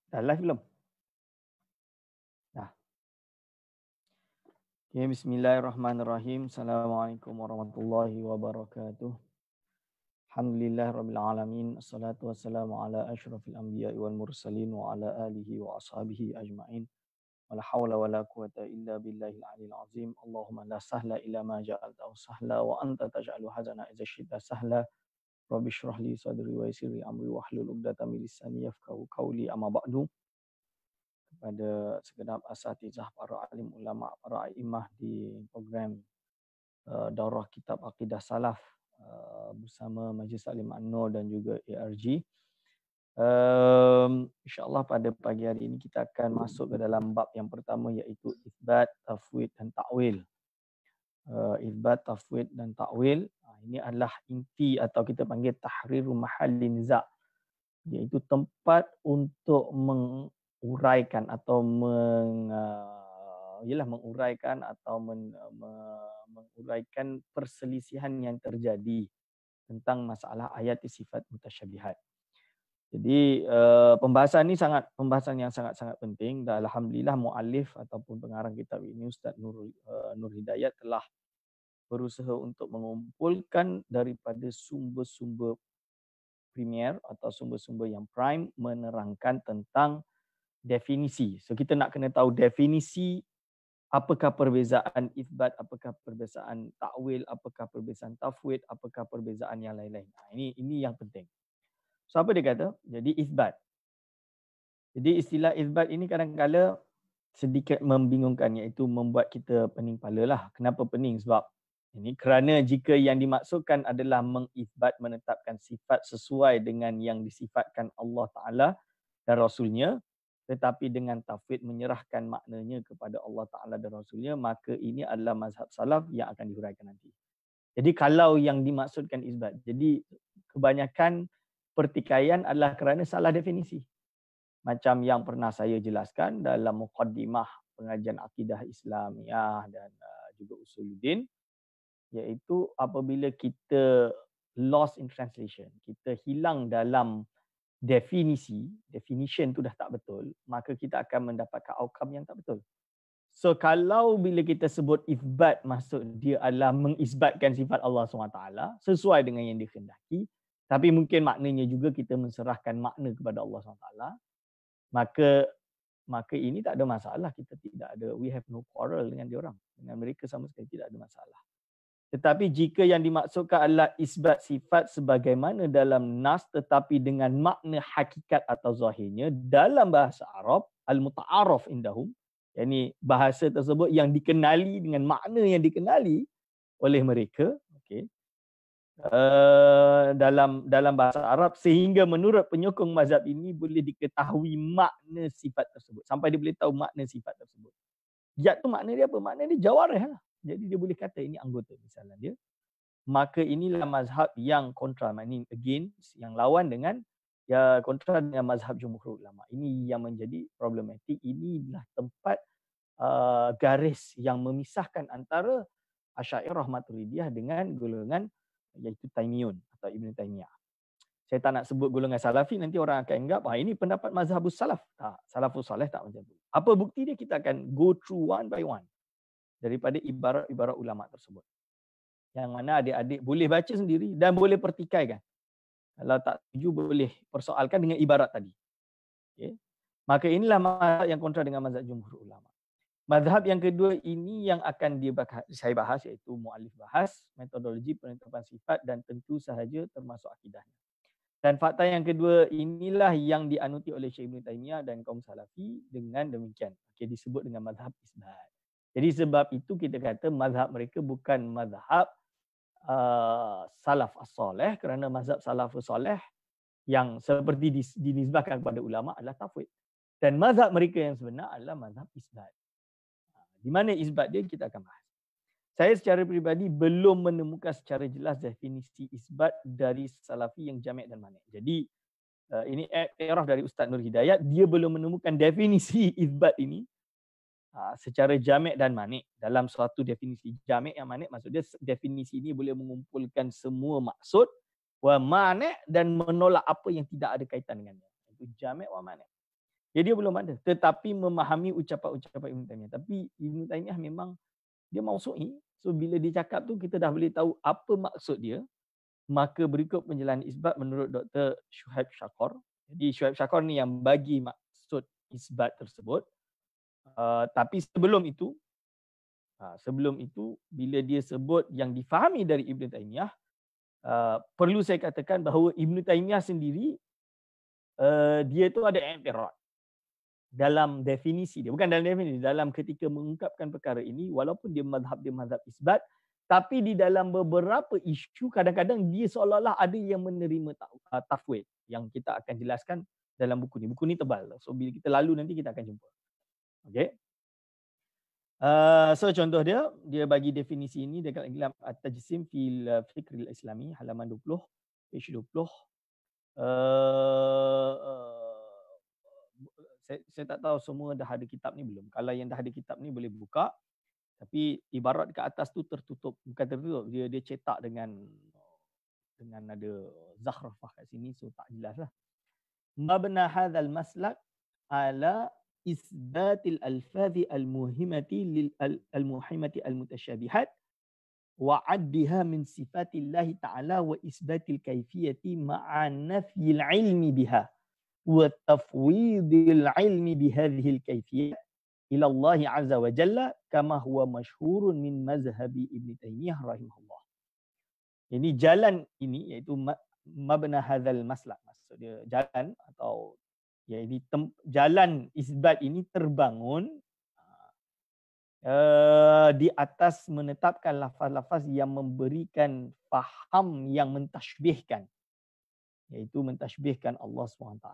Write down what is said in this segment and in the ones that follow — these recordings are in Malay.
Dah live belum? Dah. Okay, bismillahirrahmanirrahim. Assalamualaikum warahmatullahi wabarakatuh. Alhamdulillah rabbil alamin. Assalatu wassalamu ala asyrafil anbiya'i wal mursalin wa ala alihi wa ashabihi ajma'in. Wala hawla wala quwata illa billahil aliyil azim. Allahumma la sahla illa ma ja'altahu sahla wa anta taj'alu hazana idza syi'ta sahla. Rabbi shrah li sadri wa yassir li amri wahlul 'uqdatam min lisani yafqahu qawli. Amma ba'du. Kepada segenap asatizah, para alim ulama, para a'immah di program Daurah Kitab Aqidah Salaf bersama Majlis Taklim An-Nur dan juga ARG. InsyaAllah pada pagi hari ini kita akan masuk ke dalam bab yang pertama, iaitu Itsbat, Tafwid dan Ta'wil. Itsbat, Tafwid dan Ta'wil. Ini adalah inti atau kita panggil tahriru mahallin niza', iaitu tempat untuk menguraikan atau menguraikan atau menguraikan perselisihan yang terjadi tentang masalah ayat sifat mutasyabihat. Jadi pembahasan ini pembahasan yang sangat-sangat penting, dan alhamdulillah muallif ataupun pengarang kitab ini Ustaz Nur Hidayat telah berusaha untuk mengumpulkan daripada sumber-sumber premier atau sumber-sumber yang prime menerangkan tentang definisi. So kita nak kena tahu definisi, apakah perbezaan itsbat, apakah perbezaan takwil, apakah perbezaan tafwid, apakah perbezaan yang lain-lain. Ini yang penting. So apa dia kata? Jadi itsbat. Jadi istilah itsbat ini kadang-kala sedikit membingungkan, iaitu membuat kita pening kepala lah. Kenapa pening? Sebab ini kerana jika yang dimaksudkan adalah mengisbat, menetapkan sifat sesuai dengan yang disifatkan Allah Ta'ala dan Rasulnya, tetapi dengan tafwid menyerahkan maknanya kepada Allah Ta'ala dan Rasulnya, maka ini adalah mazhab salaf yang akan dihuraikan nanti. Jadi kalau yang dimaksudkan isbat, jadi kebanyakan pertikaian adalah kerana salah definisi. Macam yang pernah saya jelaskan dalam muqaddimah pengajian akidah Islamiyah dan juga usuluddin, iaitu apabila kita lost in translation, kita hilang dalam definition tu dah tak betul, maka kita akan mendapatkan outcome yang tak betul. So kalau bila kita sebut itsbat, maksud dia adalah mengisbatkan sifat Allah SWT sesuai dengan yang dikehendaki, tapi mungkin maknanya juga kita menserahkan makna kepada Allah SWT, maka ini tak ada masalah. Kita tidak ada, we have no quarrel dengan diorang, dengan mereka sama sekali tidak ada masalah. Tetapi jika yang dimaksudkan adalah isbat sifat sebagaimana dalam nas tetapi dengan makna hakikat atau zahirnya dalam bahasa Arab, al-muta'arraf indahum, yakni bahasa tersebut yang dikenali dengan makna yang dikenali oleh mereka, okey, dalam bahasa Arab, sehingga menurut penyokong mazhab ini boleh diketahui makna sifat tersebut, sampai dia boleh tahu makna sifat tersebut. Zat tu makna dia apa? Makna dia jawarih lah. Jadi dia boleh kata ini anggota misalnya dia. Maka inilah mazhab yang kontra, maknanya against, yang lawan dengan kontra dengan mazhab jumhur ulama. Ini yang menjadi problematik. Inilah tempat garis yang memisahkan antara Asy'ariyah Maturidiyah dengan golongan iaitu Taimiyun atau Ibn Taimiyah. Saya tak nak sebut golongan Salafi, nanti orang akan anggap ini pendapat mazhabus salaf. Tak, salafus salih tak macam tu. Apa bukti dia? Kita akan go through one by one daripada ibarat-ibarat ulama tersebut, yang mana adik-adik boleh baca sendiri dan boleh pertikaikan. Kalau tak setuju boleh persoalkan dengan ibarat tadi. Okay. Maka inilah mazhab yang kontra dengan mazhab jumhur ulama. Mazhab yang kedua ini yang akan saya bahas, iaitu muallif bahas metodologi penetapan sifat dan tentu sahaja termasuk akidahnya. Dan fakta yang kedua inilah yang dianuti oleh Syekh Ibn Taimiyah dan kaum Salafi dengan demikian. Okay, disebut dengan mazhab isbat. Jadi sebab itu kita kata mazhab mereka bukan mazhab salaf as-salih, kerana mazhab salaf as-salih yang seperti dinisbahkan kepada ulama adalah tafwid. Dan mazhab mereka yang sebenar adalah mazhab isbat. Di mana isbat dia kita akan bahas. Saya secara peribadi belum menemukan secara jelas definisi isbat dari salafi yang jami' dan mani'. Jadi ini i'tiraf dari Ustaz Nur Hidayat, dia belum menemukan definisi isbat ini secara jami' dan mani'. Dalam suatu definisi jami' yang mani', maksud dia definisi ini boleh mengumpulkan semua maksud wa mani' dan menolak apa yang tidak ada kaitan dengannya. Itu jami' wa mani'. Ya, dia belum ada. Tetapi memahami ucapan-ucapan Ibn Taymiyah. Tapi Ibn Taymiyah memang dia mausu'i. So bila dia cakap tu kita dah boleh tahu apa maksud dia. Maka berikut penjelasan isbat menurut Dr. Shuaib Shakor. Jadi Shuaib Shakor ni yang bagi maksud isbat tersebut. Tapi sebelum itu bila dia sebut yang difahami dari Ibn Taymiyah, perlu saya katakan bahawa Ibn Taymiyah sendiri dia tu ada i'tirad dalam definisi dia, bukan dalam definisi, dalam ketika mengungkapkan perkara ini, walaupun dia mazhab isbat, tapi di dalam beberapa isu kadang-kadang dia seolah-olah ada yang menerima tafwid yang kita akan jelaskan dalam buku ni. Buku ni tebal, so bila kita lalu nanti kita akan jumpa. Okey. So contoh dia bagi definisi ini dekat Ilam At-Tajsim fil Fikr al-Islami halaman 20, page 20. Saya tak tahu semua dah ada kitab ni belum. Kalau yang dah ada kitab ni boleh buka. Tapi ibarat dekat atas tu tertutup, bukan tertutup, dia cetak dengan ada zakhrafah kat sini, so tak jelaslah. Mabna hadzal maslak ala isbatil alfazi al-muhimmati al-mutasyabihat wa 'addiha min sifatillahi ta'ala wa isbatil kaifiyati ma'a nafyil ilmi biha wa tafwidil ilmi bihadhihi al-kaifiyah ila Allah azza wa jalla kama huwa masyhurun min mazhabi Ibn Taymiyah rahimahullah. Ini jalan ini iaitu mabna hadzal maslak, maksud dia jalan atau iaitu jalan isbat ini terbangun di atas menetapkan lafaz-lafaz yang memberikan faham yang mentashbihkan, iaitu mentashbihkan Allah SWT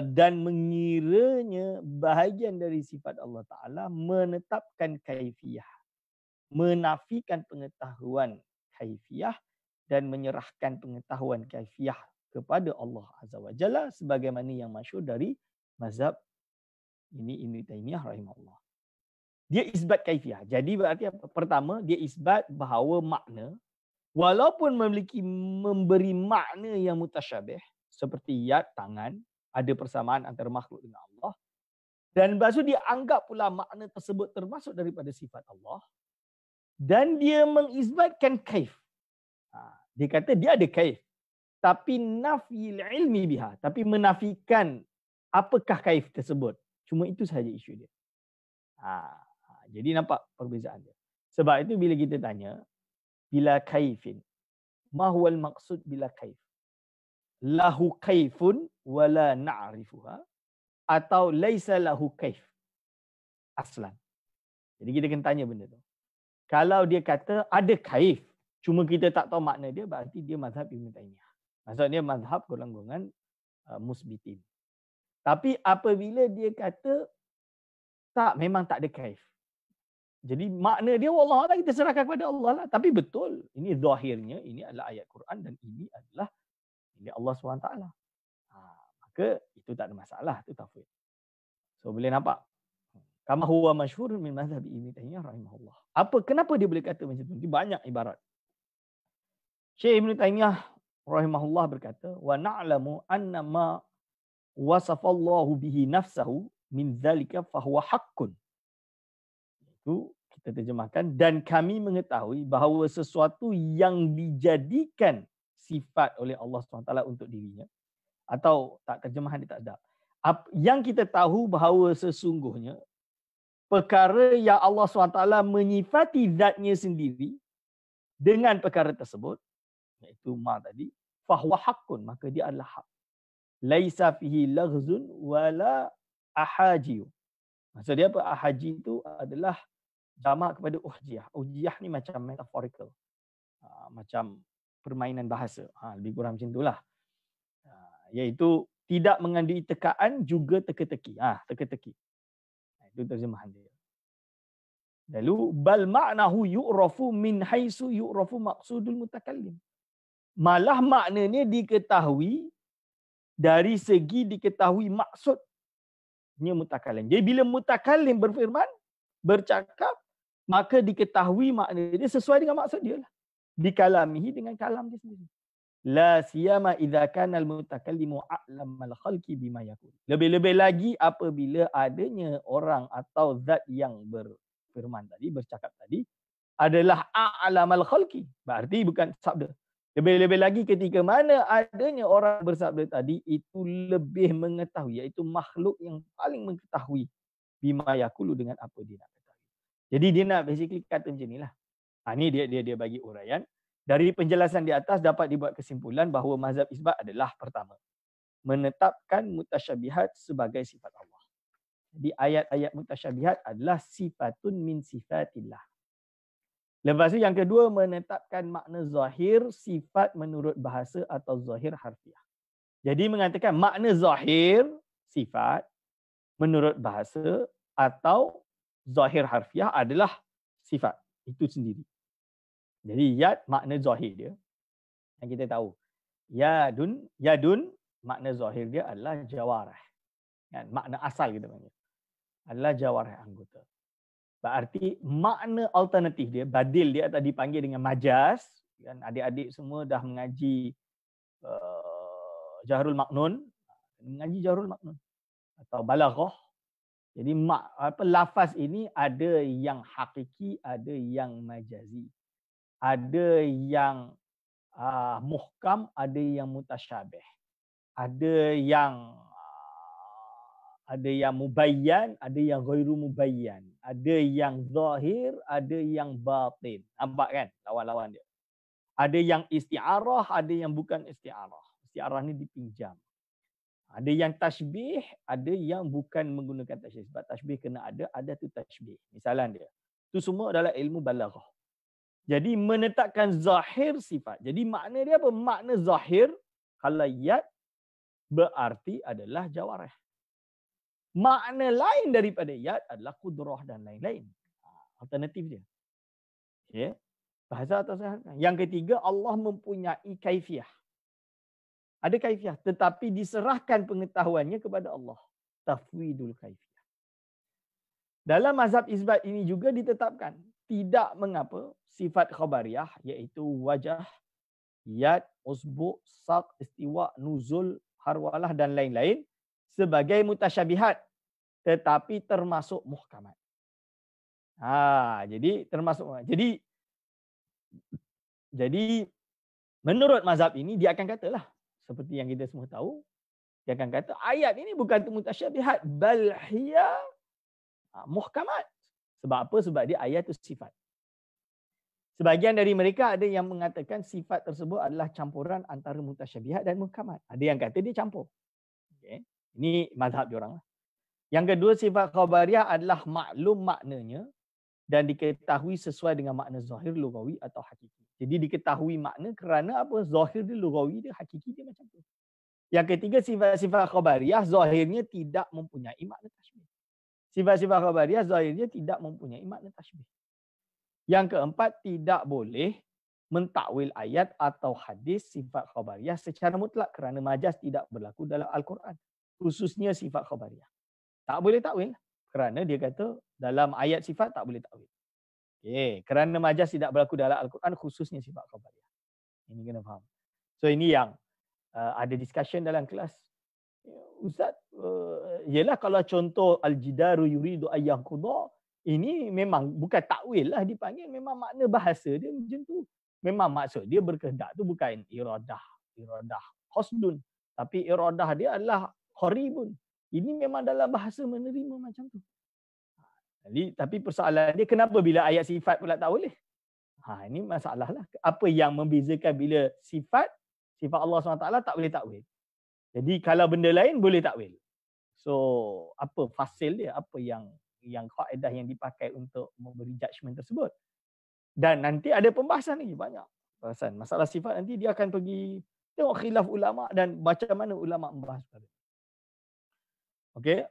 dan mengiranya bahagian dari sifat Allah Ta'ala menetapkan kaifiyah, menafikan pengetahuan kaifiyah dan menyerahkan pengetahuan kaifiyah kepada Allah Azza wa Jalla sebagaimana yang masyhur dari mazhab ini Ibn Taymiyah rahimahullah. Dia isbat kaifiyah. Jadi berarti pertama dia isbat bahawa makna walaupun memberi makna yang mutasyabih seperti yad, tangan, ada persamaan antara makhluk dengan Allah. Dan lepas tu dia anggap pula makna tersebut termasuk daripada sifat Allah. Dan dia mengisbatkan kaif. Dia kata dia ada kaif. Tapi nafyil ilmi biha. Tapi menafikan apakah kaif tersebut. Cuma itu sahaja isu dia. Jadi nampak perbezaan dia. Sebab itu bila kita tanya, bila kaifin, ma huwal maqsud bila kaif? Lahu kaifun wala na'rifuha atau laisa lahu kaif aslan. Jadi kita kena tanya benda tu. Kalau dia kata ada kaif, cuma kita tak tahu makna dia, berarti dia mazhab Ibn Taymiyah. Maksudnya mazhab golongan musbitin. Tapi apabila dia kata tak, memang tak ada kaif. Jadi makna dia wallah Allah kita serahkan kepada Allah lah. Tapi betul, ini zahirnya, ini adalah ayat Quran dan ini adalah milik Allah SWT. Maka itu tak ada masalah, itu tafwid. So boleh nampak. Kama huwa masyhur min mazhab Ibn Taymiyah rahimahullah. Kenapa dia boleh kata macam tu? Dia banyak ibarat. Syekh Ibn Taymiyah rahimahullah berkata, wa na'lamu anna ma wasafallahu bihi nafsahu min dzalika fahuwa haqqun. Itu kita terjemahkan, dan kami mengetahui bahawa sesuatu yang dijadikan sifat oleh Allah SWT untuk dirinya, atau tak, terjemahan dia tak ada. Yang kita tahu bahawa sesungguhnya perkara yang Allah SWT menyifati zatnya sendiri dengan perkara tersebut, iaitu ma tadi, fahuwa haqqun, maka dia adalah hak. Laisa fihi laghzun wala ahaji. Maksud dia apa? Ahaji itu adalah jamak kepada uhjiyah. Uhjiyah ni macam metaphorical. Macam permainan bahasa. Lebih kurang macam itulah. Iaitu tidak mengandungi tekaan juga teka-teki. Teka-teki. Itu terjemahan dia. Lalu bal ma'nahu yu'rafu min haisu yu'rafu maqsudul mutakallim. Malah maknanya diketahui dari segi diketahui maksudnya mutakallim. Jadi bila mutakallim berfirman, bercakap, maka diketahui makna dia sesuai dengan maksud dia lah. Dikalamihi dengan kalam dia sendiri. La siyama idza kana al-mutakallimu a'lamal khalqi bima yaqul. Lebih-lebih lagi apabila adanya orang atau zat yang berfirman tadi, bercakap tadi adalah a'lamal khalqi. Berarti bukan sabda. Lebih-lebih lagi ketika mana adanya orang bersabda tadi itu lebih mengetahui, iaitu makhluk yang paling mengetahui bima yaqulu dengan apa dia nak ketahui. Jadi dia nak basically kata macam inilah. Ini dia bagi uraian. Dari penjelasan di atas dapat dibuat kesimpulan bahawa mazhab isbat adalah pertama, menetapkan mutasyabihat sebagai sifat Allah. Jadi ayat-ayat mutasyabihat adalah sifatun min sifatillah. Lepas tu yang kedua, menetapkan makna zahir sifat menurut bahasa atau zahir harfiah. Jadi mengatakan makna zahir sifat menurut bahasa atau zahir harfiah adalah sifat itu sendiri. Jadi yad makna zahir dia yang kita tahu. Yadun makna zahir dia adalah jawarih. Kan? Makna asal kita panggil adalah jawarih anggota. Berarti makna alternatif dia, badil dia atau dipanggil dengan majaz. Kan? Adik-adik semua dah mengaji Jahrul Maknun, mengaji Jahrul Maknun atau balaghah. Jadi lafaz ini ada yang hakiki, ada yang majazi. Ada yang muhkam, ada yang mutasyabih. Ada yang mubayyan, ada yang ghairu mubayyan. Ada yang zahir, ada yang batin. Nampak kan lawan-lawan dia. Ada yang isti'arah, ada yang bukan isti'arah. Isti'arah ni dipinjam. Ada yang tashbih, ada yang bukan menggunakan tashbih. Sebab tashbih kena ada tu tashbih. Misalan dia. Itu semua adalah ilmu balaghah. Jadi menetapkan zahir sifat. Jadi makna dia apa? Makna zahir kalau yad berarti adalah jawarih. Makna lain daripada yad adalah kudrah dan lain-lain. Alternatif dia. Okay. Bahasa atau sahih. Yang ketiga, Allah mempunyai kaifiah. Ada kaifiah. Tetapi diserahkan pengetahuannya kepada Allah. Tafwidul kaifiah. Dalam mazhab isbat ini juga ditetapkan. Tidak mengapa sifat khabariyah iaitu wajah, yad, usbu', saq, istiwa, nuzul, harwalah dan lain-lain sebagai mutasyabihat tetapi termasuk muhkamat. Jadi termasuk. Jadi menurut mazhab ini dia akan katalah seperti yang kita semua tahu, dia akan kata ayat ini bukan mutasyabihat bal hiya muhkamat. Sebab apa? Sebab dia ayat itu sifat. Sebahagian dari mereka ada yang mengatakan sifat tersebut adalah campuran antara mutasyabihat dan muhkamat. Ada yang kata dia campur. Okay. Ini mazhab diorang. Yang kedua, sifat khabariyah adalah maklum maknanya dan diketahui sesuai dengan makna zahir, lughawi atau hakiki. Jadi diketahui makna kerana apa? Zahir dia, lughawi dia, hakiki dia macam tu. Yang ketiga, sifat-sifat khabariyah zahirnya tidak mempunyai makna tashbih. Sifat-sifat khabariyah zahirnya tidak mempunyai makna tashbih. Yang keempat, tidak boleh mentakwil ayat atau hadis sifat khabariyah secara mutlak kerana majaz tidak berlaku dalam Al-Quran. Khususnya sifat khabariyah. Tak boleh takwil kerana dia kata dalam ayat sifat tak boleh takwil. Okay. Kerana majaz tidak berlaku dalam Al-Quran khususnya sifat khabariyah. Ini kena faham. So ini yang ada discussion dalam kelas. Ustaz, yelah kalau contoh al-jidaru yuridu ayyah qudha, ini memang bukan takwil lah dipanggil, memang makna bahasa dia macam tu. Memang maksud dia berkehendak tu bukan iradah qasdun, tapi iradah dia adalah qaribun. Ini memang dalam bahasa menerima macam tu. Jadi tapi persoalan dia kenapa bila ayat sifat pula tak boleh? Ini masalah lah. Apa yang membezakan bila sifat Allah SWT tak boleh takwil? Jadi kalau benda lain boleh takwil. So apa fasil dia? Apa yang kaedah yang dipakai untuk memberi judgement tersebut? Dan nanti ada pembahasan lagi banyak. Pembahasan masalah sifat nanti dia akan pergi tengok khilaf ulama dan macam mana ulama membahas pada. Okey.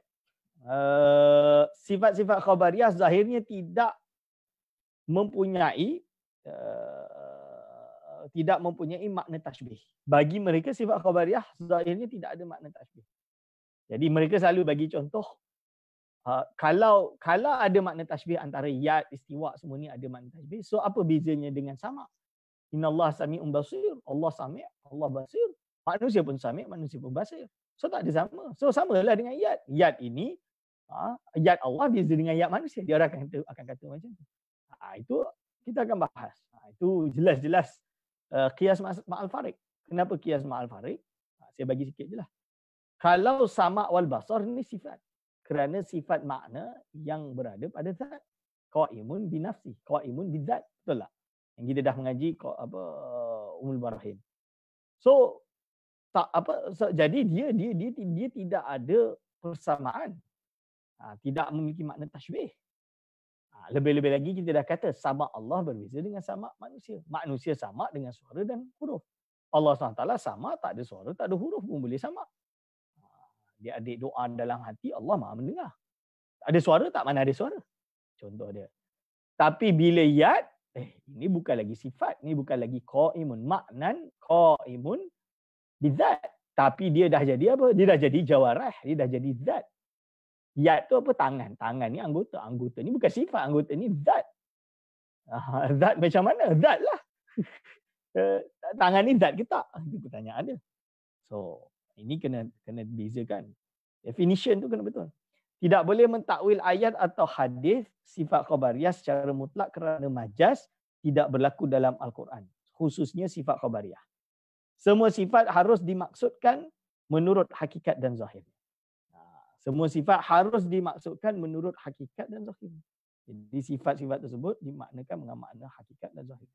Sifat-sifat khabariyah zahirnya tidak mempunyai makna tashbih. Bagi mereka sifat khabariyah zahirnya tidak ada makna tashbih. Jadi mereka selalu bagi contoh kalau ada makna tashbih antara yad, istiwa semua ni ada makna tashbih. So apa bezanya dengan sama? Innallaha sami'un basir. Allah sami', Allah basir. Manusia pun sami', manusia pun basir. So tak ada sama. So samalah dengan ayat. Ayat ini, ayat Allah beza dengan ayat manusia. Dia orang akan kata macam tu. Itu kita akan bahas. Itu jelas-jelas qiyas ma'al farid. Kenapa qiyas ma'al farid? Saya bagi sikit je lah. Kalau sama' wal basar ni sifat. Kerana sifat makna yang berada pada zat. Qa'imun binafsi, qa'imun bidzat. Betul tak? Yang kita dah mengaji Ummul Barahin. So jadi dia tidak ada persamaan. Tidak memiliki makna tashbih. Lebih-lebih lagi kita dah kata sama Allah berbeza dengan sama manusia. Manusia sama dengan suara dan huruf. Allah SWT sama, tak ada suara, tak ada huruf pun boleh sama. Dia adik doa dalam hati, Allah Maha mendengar. Ada suara tak? Mana ada suara? Contoh dia. Tapi bila yad, ini bukan lagi sifat, ini bukan lagi qaimun maknan, qaimun bidzat. Tapi dia dah jadi apa? Dia dah jadi jawarah, dia dah jadi zat. Yad tu apa? Tangan. Tangan ni anggota. Anggota ni bukan sifat, anggota ni zat. Zat macam mana? Zat lah. Tangan ni zat ke tak? Itu pertanyaan dia. So, ini kena bezakan. Definition tu kena betul. Tidak boleh mentakwil ayat atau hadis sifat khabariyah secara mutlak kerana majaz tidak berlaku dalam Al-Quran. Khususnya sifat khabariyah. Semua sifat harus dimaksudkan menurut hakikat dan zahir. Semua sifat harus dimaksudkan menurut hakikat dan zahir. Jadi sifat-sifat tersebut dimaknakan dengan makna hakikat dan zahir.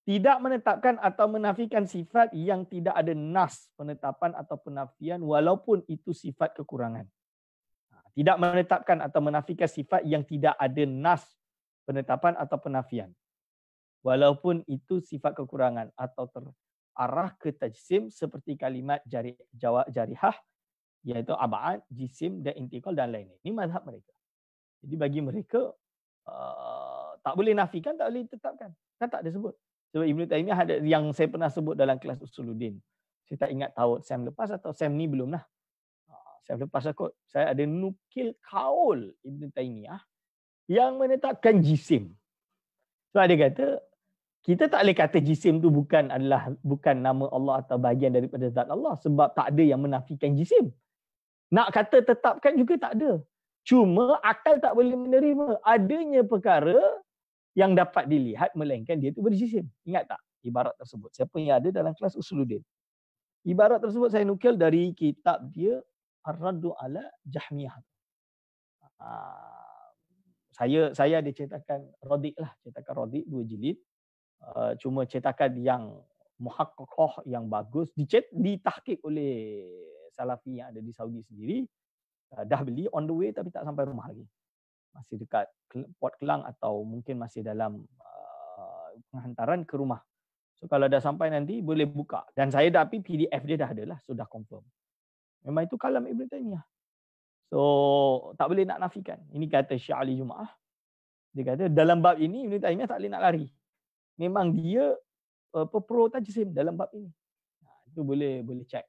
Tidak menetapkan atau menafikan sifat yang tidak ada nas penetapan atau penafian walaupun itu sifat kekurangan. Tidak menetapkan atau menafikan sifat yang tidak ada nas penetapan atau penafian. Walaupun itu sifat kekurangan atau terarah ke tajsim seperti kalimat jarihah, iaitu ab'ad, jisim dan intikal dan lain-lain. Ini mazhab mereka. Jadi bagi mereka, tak boleh nafikan, tak boleh tetapkan. Kan tak ada sebut. Sebab Ibn Taymiyah ada yang saya pernah sebut dalam kelas Usuluddin. Saya tak ingat tahu Sam lepas atau Sam ni belum lah. Saya lepas kot. Saya ada nukil kaul Ibn Taymiyah yang menetapkan jisim. Sebab dia kata, kita tak boleh kata jisim tu bukan nama Allah atau bahagian daripada zat Allah. Sebab tak ada yang menafikan jisim. Nak kata tetapkan juga tak ada. Cuma akal tak boleh menerima adanya perkara yang dapat dilihat melainkan dia itu berjisim. Ingat tak ibarat tersebut? Siapa yang ada dalam kelas Usuluddin? Ibarat tersebut saya nukil dari kitab dia Ar-Raddu ala Jahmiyah. Saya ada cetakan Radik lah. Cetakan Radik 2 jilid. Cuma cetakan yang muhaqqaqah yang bagus. Ditahqiq oleh Salafi yang ada di Saudi sendiri. Dah beli on the way tapi tak sampai rumah lagi. Masih dekat Port Kelang atau mungkin masih dalam penghantaran ke rumah. So kalau dah sampai nanti boleh buka. Dan saya dah PDF dia dah ada lah. Sudah confirm. Memang itu kalam Ibn Taymiyah. So tak boleh nak nafikan. Ini kata Syekh Ali Jumaah. Dia kata dalam bab ini Ibn Taymiyah tak boleh nak lari. Memang dia pro tajsim dalam bab ini. Itu boleh cek.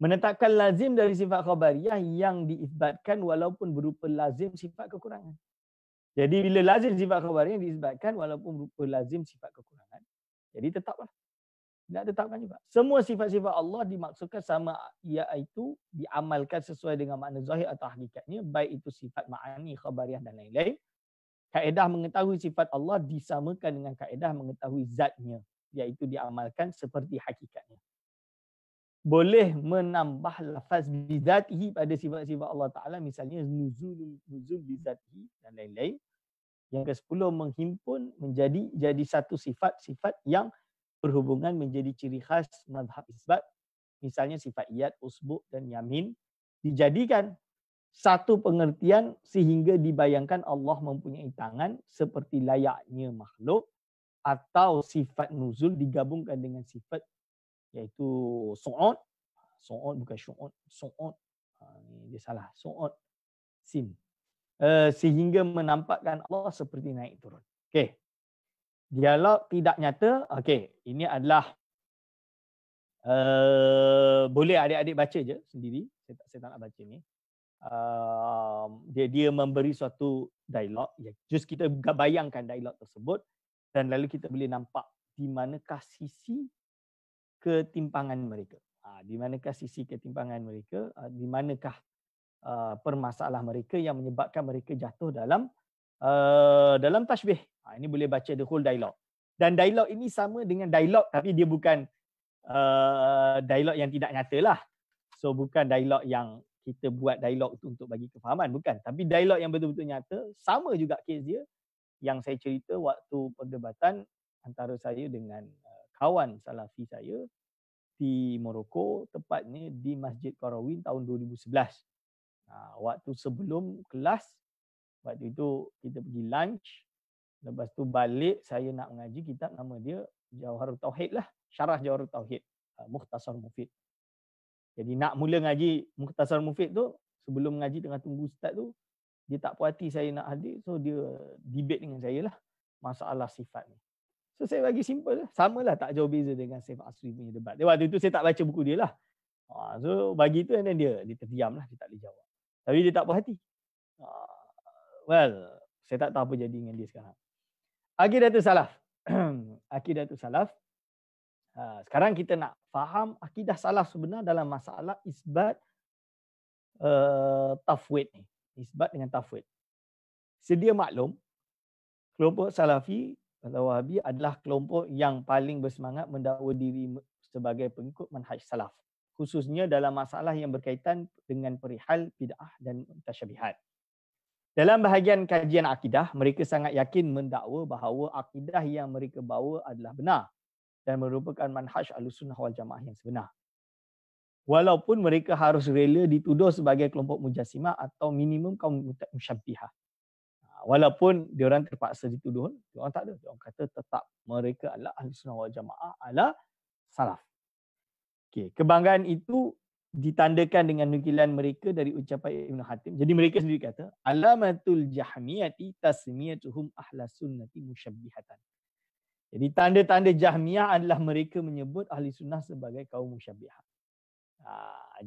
Menetapkan lazim dari sifat khabariyah yang diisbatkan walaupun berupa lazim sifat kekurangan. Jadi bila lazim sifat khabariyah diisbatkan walaupun berupa lazim sifat kekurangan. Jadi tetaplah. Tidak tetapkan juga. Semua sifat-sifat Allah dimaksudkan sama, iaitu diamalkan sesuai dengan makna zahir atau hakikatnya, baik itu sifat ma'ani, khabariyah dan lain-lain. Kaedah mengetahui sifat Allah disamakan dengan kaedah mengetahui zatnya, iaitu diamalkan seperti hakikatnya. Boleh menambah lafaz bizatihi pada sifat-sifat Allah Ta'ala, misalnya nuzul bizatihi dan lain-lain. Yang ke-10, menghimpun jadi satu sifat-sifat yang berhubungan menjadi ciri khas mazhab isbat. Misalnya sifat iyad, usbu' dan yamin dijadikan satu pengertian sehingga dibayangkan Allah mempunyai tangan seperti layaknya makhluk, atau sifat nuzul digabungkan dengan sifat iaitu su'ud. Su'ud bukan syu'ud. Su'ud. Dia salah. Su'ud. Sin. Sehingga menampakkan Allah seperti naik turun. Okey. Dialog tidak nyata. Okey. Ini adalah boleh adik-adik baca je sendiri. Saya tak nak baca ni. Dia memberi suatu dialog. Just kita bayangkan dialog tersebut. Dan lalu kita boleh nampak di manakah sisi ketimpangan mereka. Di manakah sisi ketimpangan mereka, di manakah permasalah mereka yang menyebabkan mereka jatuh dalam tashbih. Ini boleh baca the whole dialog. Dan dialog ini sama dengan dialog tapi dia bukan dialog yang tidak nyata lah. So bukan dialog yang kita buat dialog itu untuk bagi kefahaman, bukan. Tapi dialog yang betul-betul nyata, sama juga kes dia yang saya cerita waktu perdebatan antara saya dengan kawan Salafi saya di Morocco, tepatnya di Masjid Qarawin tahun 2011. Waktu sebelum kelas, waktu itu kita pergi lunch, lepas tu balik saya nak mengaji kitab nama dia Jawharut Tauhid lah, Syarah Jawharut Tauhid, Mukhtasar Mufid. Jadi nak mula ngaji Mukhtasar Mufid tu, sebelum mengaji tengah tunggu ustaz tu, dia tak puas hati saya nak hadir, so dia debate dengan saya lah masalah sifat ni. So saya bagi simple lah, samalah, tak jauh beza dengan Saif Asri punya debat. Dia waktu tu saya tak baca buku dia lah. So bagi tu dan dia terdiam lah, dia tak boleh jawab. Tapi dia tak puas hati. Well, saya tak tahu apa jadi dengan dia sekarang. Aqidatul Salaf. Aqidatul Salaf. Sekarang kita nak faham akidah salaf sebenar dalam masalah isbat tafwid ni. Isbat dengan tafwid. Sedia maklum, kelompok Salafi atau Wahabi adalah kelompok yang paling bersemangat mendakwa diri sebagai pengikut manhaj salaf. Khususnya dalam masalah yang berkaitan dengan perihal bid'ah dan tasyabihat. Dalam bahagian kajian akidah, mereka sangat yakin mendakwa bahawa akidah yang mereka bawa adalah benar dan merupakan manhaj Ahlussunnah wal Jamaah yang sebenar. Walaupun mereka harus rela dituduh sebagai kelompok mujassimah atau minimum kaum musyabbihah. Walaupun diorang terpaksa dituduh, diorang tak ada. Diorang kata tetap mereka adalah Ahlussunnah wal Jamaah, adalah salaf. Okay. Kebanggaan itu ditandakan dengan nukilan mereka dari ucapan Ibn Hatim. Jadi mereka sendiri kata, alamatul jahmiyati tasmiyatuhum ahlas sunnati musyabbihatan. Jadi tanda-tanda Jahmiyah adalah mereka menyebut ahli sunnah sebagai kaum musyabbihah.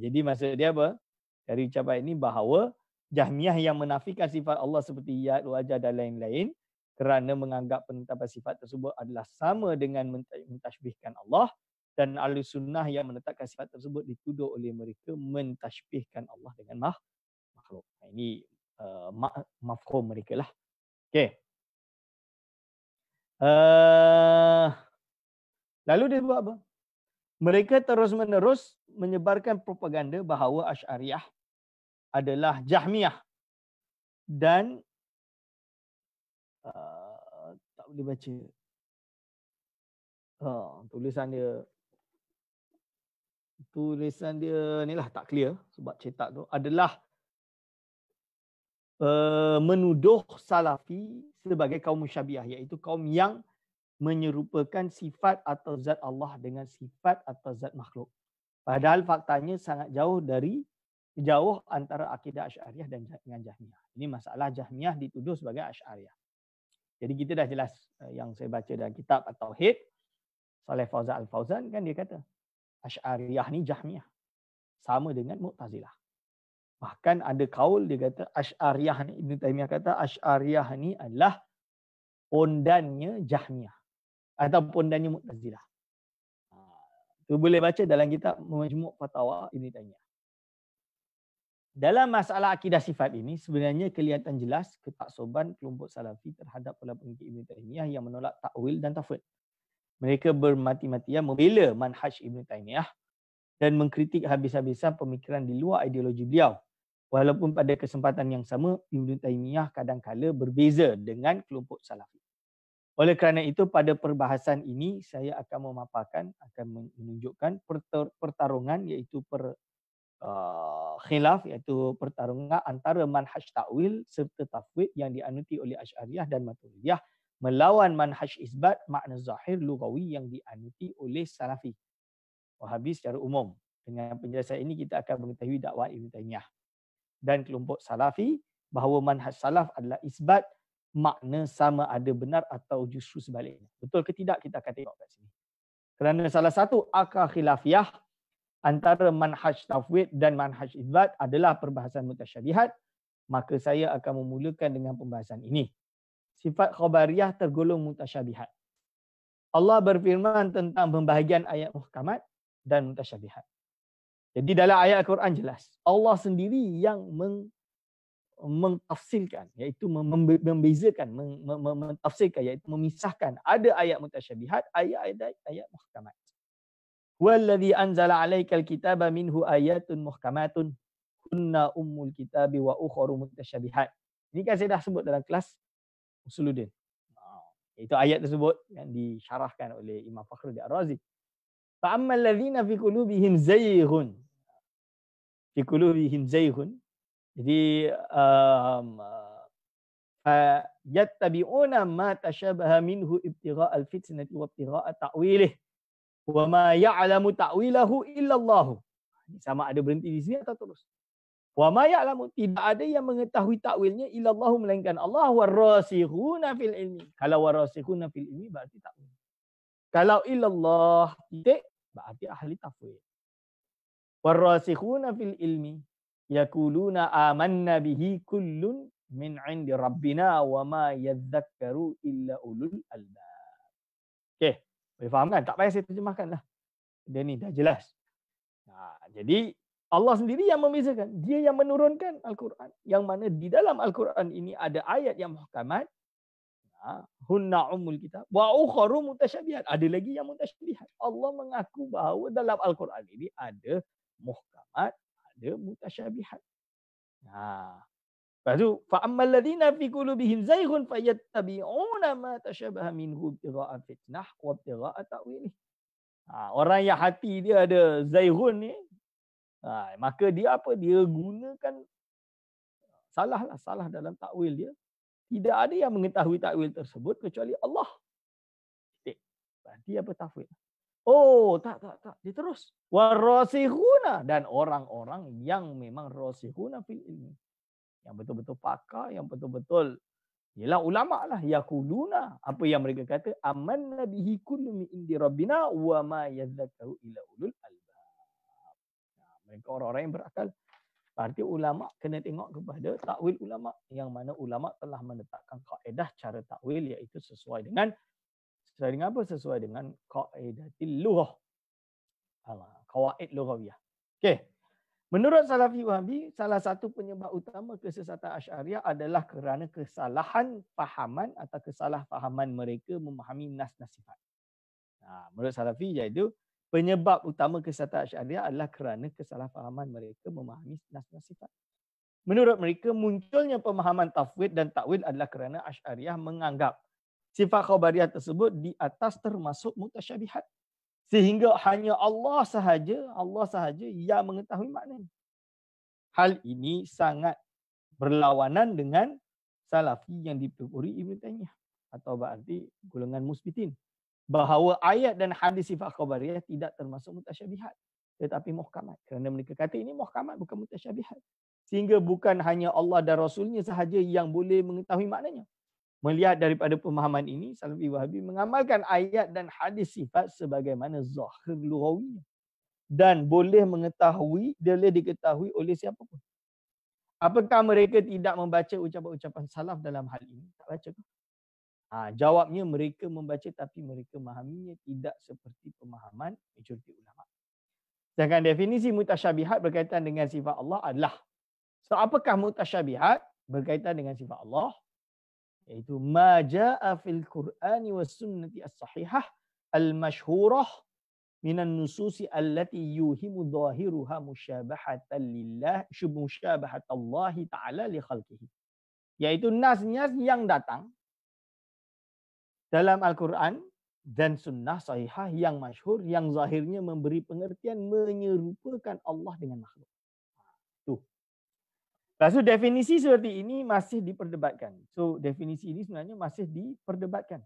Jadi maksud dia apa? Dari ucapan ini bahawa Jahmiyah yang menafikan sifat Allah seperti yad, wajah dan lain-lain kerana menganggap penetapan sifat tersebut adalah sama dengan mentashbihkan Allah, dan ahli sunnah yang menetapkan sifat tersebut dituduh oleh mereka mentashbihkan Allah dengan makhluk. Ini mafhum mereka lah. Okay. Lalu dia buat apa? Mereka terus-menerus menyebarkan propaganda bahawa Asy'ariyah adalah Jahmiyah dan tak boleh baca. Tulisan dia ni lah tak clear sebab cetak tu adalah menuduh Salafi sebagai kaum musyabbihah, iaitu kaum yang menyerupakan sifat atau zat Allah dengan sifat atau zat makhluk. Padahal faktanya sangat jauh antara akidah Asy'ariyah dengan Jahmiyah. Ini masalah Jahmiyah dituduh sebagai Asy'ariyah. Jadi kita dah jelas yang saya baca dalam kitab At-Tauhid, Saleh Fauzan Al-Fauzan kan dia kata Asy'ariyah ni Jahmiyah sama dengan Mu'tazilah. Bahkan ada kaul dia kata Asy'ariyah ni, Ibn Taimiyah kata Asy'ariyah ni adalah pondannya Jahmiyah atau pondannya Mu'tazilah. Tu boleh baca dalam kitab Majmu' Fatawa Ibn Taimiyah. Dalam masalah akidah sifat ini sebenarnya kelihatan jelas ketaksuban kelompok Salafi terhadap para pengikut Ibn Taimiyah yang menolak takwil dan tafwid. Mereka bermati-matian membela manhaj Ibn Taimiyah dan mengkritik habis-habisan pemikiran di luar ideologi beliau. Walaupun pada kesempatan yang sama Ibn Taimiyah kadang-kala berbeza dengan kelompok Salafi. Oleh kerana itu pada perbahasan ini saya akan memaparkan, akan menunjukkan pertarungan iaitu khilaf, iaitu pertarungan antara manhaj ta'wil serta tafwid yang dianuti oleh Asy'ariyah dan Maturidiyah melawan manhaj isbat makna zahir lughawi yang dianuti oleh Salafi Wahabi secara umum. Dengan penjelasan ini kita akan mengetahui dakwah Ibn Taimiyah dan kelompok Salafi bahawa manhaj salaf adalah isbat makna sama ada benar atau justru sebaliknya. Betul ke tidak kita akan tengok kat sini. Kerana salah satu akar khilafiyah antara manhaj tafwid dan manhaj isbat adalah perbahasan mutasyabihat, maka saya akan memulakan dengan pembahasan ini. sifat khabariyah tergolong mutasyabihat. Allah berfirman tentang pembahagian ayat muhkamat dan mutasyabihat. Jadi dalam ayat Al-Quran jelas, Allah sendiri yang mentafsirkan, iaitu membezakan, mentafsirkan, iaitu memisahkan ada ayat mutasyabihat, ayat muhkamat. Wallazi anzala 'alaikal kitaba minhu ayatun muhkamatun kunna ummul kitabi wa ukharu mutasyabihat. Ini kan saya dah sebut dalam kelas Usuluddin. Itu ayat tersebut yang disyarahkan oleh Imam Fakhruddin Ar-Razi. Fa ammal ladzina fi qulubihim zayghun. Fi qulubihim zayghun. Jadi yattabi'una ma tashabaha minhu ibtigha'al fitnati wa ibtigha'a ta'wilih wa ma ya'lamu ta'wilahu illa Allah. Sama ada berhenti di sini atau terus? Wa ma ya'lamu, tidak ada yang mengetahui takwilnya illa Allah melainkan Allah, warasikhuna fil ilmi. Kalau warasikhuna fil ilmi berarti takwil. Kalau illallah titik berarti ahli tafwid. Warasikhuna fil ilmi yaquluna amanna bihi kullun min 'indi rabbina wa ma yadhakkaru illa ulul albab. Okey, boleh faham kan? Tak payah saya terjemahkanlah. Dia ni dah jelas. Jadi Allah sendiri yang membezakan. Dia yang menurunkan Al-Quran. Yang mana di dalam Al-Quran ini ada ayat yang muhkamat. Hunna ummul kitab. Wa ukharu mutasyabihat. Ada lagi yang mutasyabihat. Allah mengaku bahawa dalam Al-Quran ini ada muhkamat, ada mutasyabihat. Lepas tu, fa'ammal ladzina fi qulubihim zayghun fayattabi'una ma tashabaha minhu ibtigha'a fitnah wa ibtigha'a ta'wilih. Orang yang hati dia ada zayghun ni, maka dia apa? Dia gunakan salah dalam takwil dia. Tidak ada yang mengetahui takwil tersebut kecuali Allah. Berarti apa tafwid? Oh, tak. Dia terus. Warasikhuna, dan orang-orang yang memang rasikhuna fil ilmi. Yang betul-betul pakar, yang betul-betul ialah ulama lah. Yaquluna, apa yang mereka kata, amanna bihi kullu min indi rabbina wa ma yadhakkaru illa ulul albab. Mereka orang-orang yang berakal. Berarti ulama kena tengok kepada takwil ulama, yang mana ulama telah menetapkan kaedah cara takwil, iaitu sesuai dengan apa? Sesuai dengan kaedatil lughah. Qawaid lughawiyah. Okey. Menurut Salafi Wahabi, salah satu penyebab utama kesesatan Asy'ariyah adalah kerana kesalahan fahaman atau kesalahfahaman mereka memahami nas-nas sifat. Menurut Salafi, iaitu penyebab utama kesesatan Asy'ariyah adalah kerana kesalahfahaman mereka memahami nas-nas sifat. Menurut mereka, munculnya pemahaman tafwid dan takwil adalah kerana Asy'ariyah menganggap sifat khabariyah tersebut di atas termasuk mutasyabihat. Sehingga hanya Allah sahaja yang mengetahui maknanya. Hal ini sangat berlawanan dengan Salafi yang dipelopori Ibn Taymiyah, atau berarti golongan musbitin, bahawa ayat dan hadis sifat khabariyah tidak termasuk mutasyabihat, tetapi muhkamat. Kerana mereka kata ini muhkamat, bukan mutasyabihat. Sehingga bukan hanya Allah dan Rasulnya sahaja yang boleh mengetahui maknanya. Melihat daripada pemahaman ini, Salafi Wahabi mengamalkan ayat dan hadis sifat sebagaimana zahir lughawinya, dan boleh diketahui oleh siapapun. Apakah mereka tidak membaca ucapan-ucapan salaf dalam hal ini? Tak baca ke? Jawabnya, mereka membaca tapi mereka memahaminya tidak seperti pemahaman majoriti ulama. Sedangkan definisi mutasyabihat berkaitan dengan sifat Allah adalah, so apakah mutasyabihat berkaitan dengan sifat Allah? Iaitu ma jaa fil Qur'ani was sunnati as-sahihah al-masyhurah minan nususi allati yuhimu zahiruha musyabahatan lillah musyabahatallahi ta'ala li khalqihi. Iaitu nas-nas yang datang dalam Al-Quran dan sunnah sahihah yang masyhur, yang zahirnya memberi pengertian menyerupakan Allah dengan makhluk. Lepas tu definisi seperti ini masih diperdebatkan. So definisi ini sebenarnya masih diperdebatkan.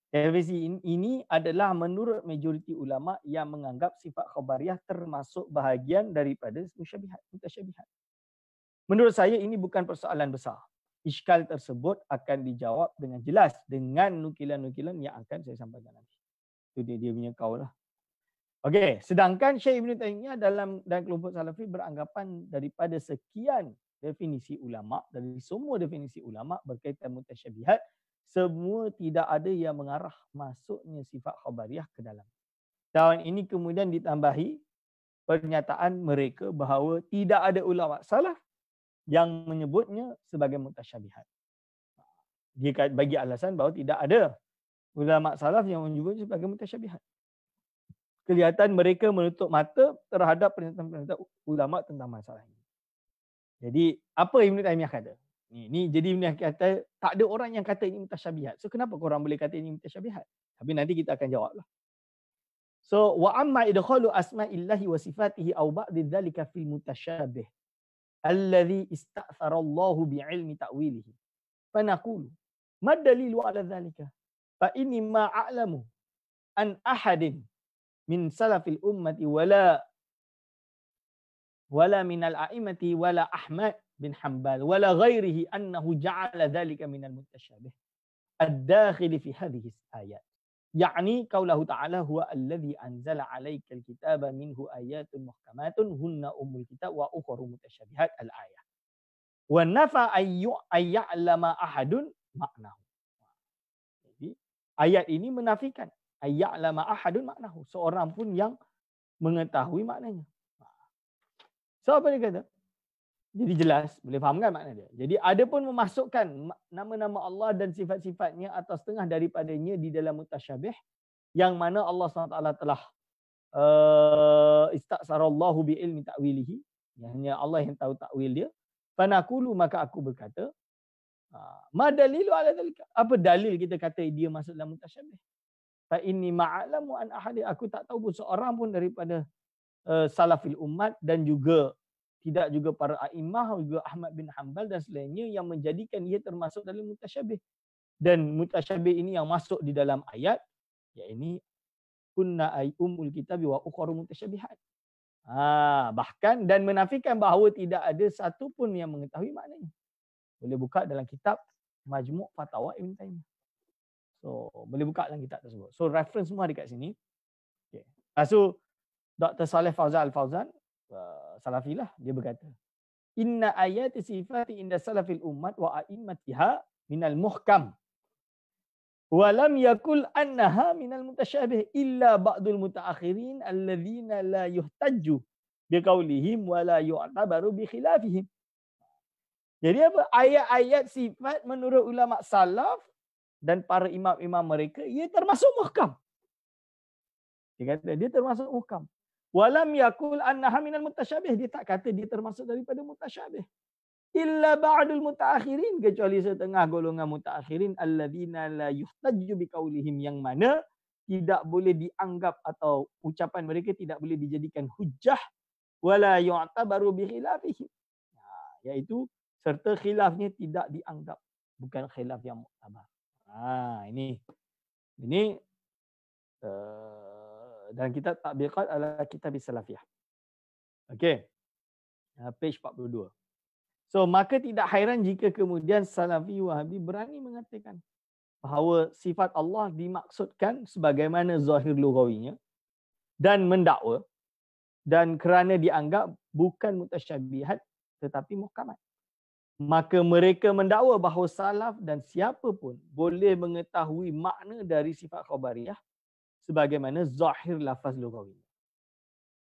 Definisi ini adalah menurut majoriti ulama yang menganggap sifat khabariyah termasuk bahagian daripada mutasyabihat. Menurut saya ini bukan persoalan besar. Iskal tersebut akan dijawab dengan jelas dengan nukilan-nukilan yang akan saya sampaikan nanti. Itu dia punya kaul lah. Okey, sedangkan Syekh Ibn Taymiyah dalam kelompok Salafi beranggapan daripada sekian definisi ulama, dari semua definisi ulama berkaitan mutasyabihat, semua tidak ada yang mengarah masuknya sifat khabariyah ke dalam. Dan ini kemudian ditambahi pernyataan mereka bahawa tidak ada ulama salaf yang menyebutnya sebagai mutasyabihat. Dia bagi alasan bahawa tidak ada ulama salaf yang menyebutnya sebagai mutasyabihat. Kelihatan mereka menutup mata terhadap pernyataan-pernyataan ulama tentang masalah ini. Jadi apa Ibn Taymiyah kata? Ni jadi Ibn Taymiyah kata tak ada orang yang kata ini mutasyabihat. So kenapa korang boleh kata ini mutasyabihat? Tapi nanti kita akan jawablah. So wa amma idkhalu asma'illahi wa sifatihi aw ba'd dzalika fil mutasyabih alladhi ista'thara Allah bi'ilmi ta'wilihi. Fa naqulu ma dalilu 'ala dzalika? Fa inni ma a'lamu an ahadin min salafil ummati wala min al-a'immati wala Ahmad bin Hanbal wala ghairihi annahu ja'ala dhalika min al-mutashabih ad-dakhil fi hadhihi al-ayat. Yani qaulahu ta'ala huwa alladhi anzala 'alaika al-kitaba minhu ayatun muhkamatun hunna ummul kitab wa ukharu mutashabihat al-ayah. Wa nafa ayya'lama ahadun maknahu. Jadi ayat ini menafikan ayya'lama ahadun maknahu, seorang pun yang mengetahui maknanya. So apa dia kata? Jadi jelas, boleh faham kan makna dia. Jadi ada pun memasukkan nama-nama Allah dan sifat-sifatnya atau setengah daripadanya di dalam mutasyabih yang mana Allah SWT telah istaqsarallahu bi'ilmi ta'wilihi. Yang hanya Allah yang tahu takwil dia. Fanaqulu, maka aku berkata, ma dalilu ala dhalika? Apa dalil kita kata dia masuk dalam mutasyabih? Fa inni ma'alamu an ahadi, aku tak tahu pun seorang pun daripada salafil umat dan juga tidak juga para a'immah, juga Ahmad bin Hanbal dan selainnya yang menjadikan ia termasuk dalam mutasyabih. Dan mutasyabih ini yang masuk di dalam ayat, yakni kunna ummul kitab wa ukharu mutasyabihat. Bahkan dan menafikan bahawa tidak ada satu pun yang mengetahui maknanya. Boleh buka dalam kitab Majmu' Fatawa Ibn Taymiyah. So, boleh buka dalam kitab tersebut. So, reference semua dekat sini. Okay. So, Dr. Saleh Fauzan Al-Fauzan, Salafilah, dia berkata, inna ayati sifati inda salafil ummat wa a'immatiha minal muhkam. Wa lam yakul annaha minal mutasyabih illa ba'dul mutaakhirin alladhina la yuhtajju biqaulihim wa la yu'tabaru bi khilafihim. Jadi apa? Ayat-ayat sifat menurut ulama salaf dan para imam-imam mereka, ia termasuk muhkam. Dia kata dia termasuk muhkam. Walam yakul annaha minal mutasyabih. Dia tak kata dia termasuk daripada mutasyabih. Illa ba'dul mutaakhirin, kecuali setengah golongan mutaakhirin alladzina la yuhtajju biqaulihim, yang mana tidak boleh dianggap atau ucapan mereka tidak boleh dijadikan hujjah wala yu'tabaru bi khilafihim. Iaitu serta khilafnya tidak dianggap, bukan khilaf yang muktabar. Ini dan kitab Tatbiqat ala Kitab Salafiyah. Okey. Page 42. So, maka tidak hairan jika kemudian Salafi Wahabi berani mengatakan bahawa sifat Allah dimaksudkan sebagaimana zahir lughawinya dan mendakwa, dan kerana dianggap bukan mutasyabihat tetapi muhkamat. Maka mereka mendakwa bahawa salaf dan siapa pun boleh mengetahui makna dari sifat khabariyah sebagaimana zahir lafaz lughawi.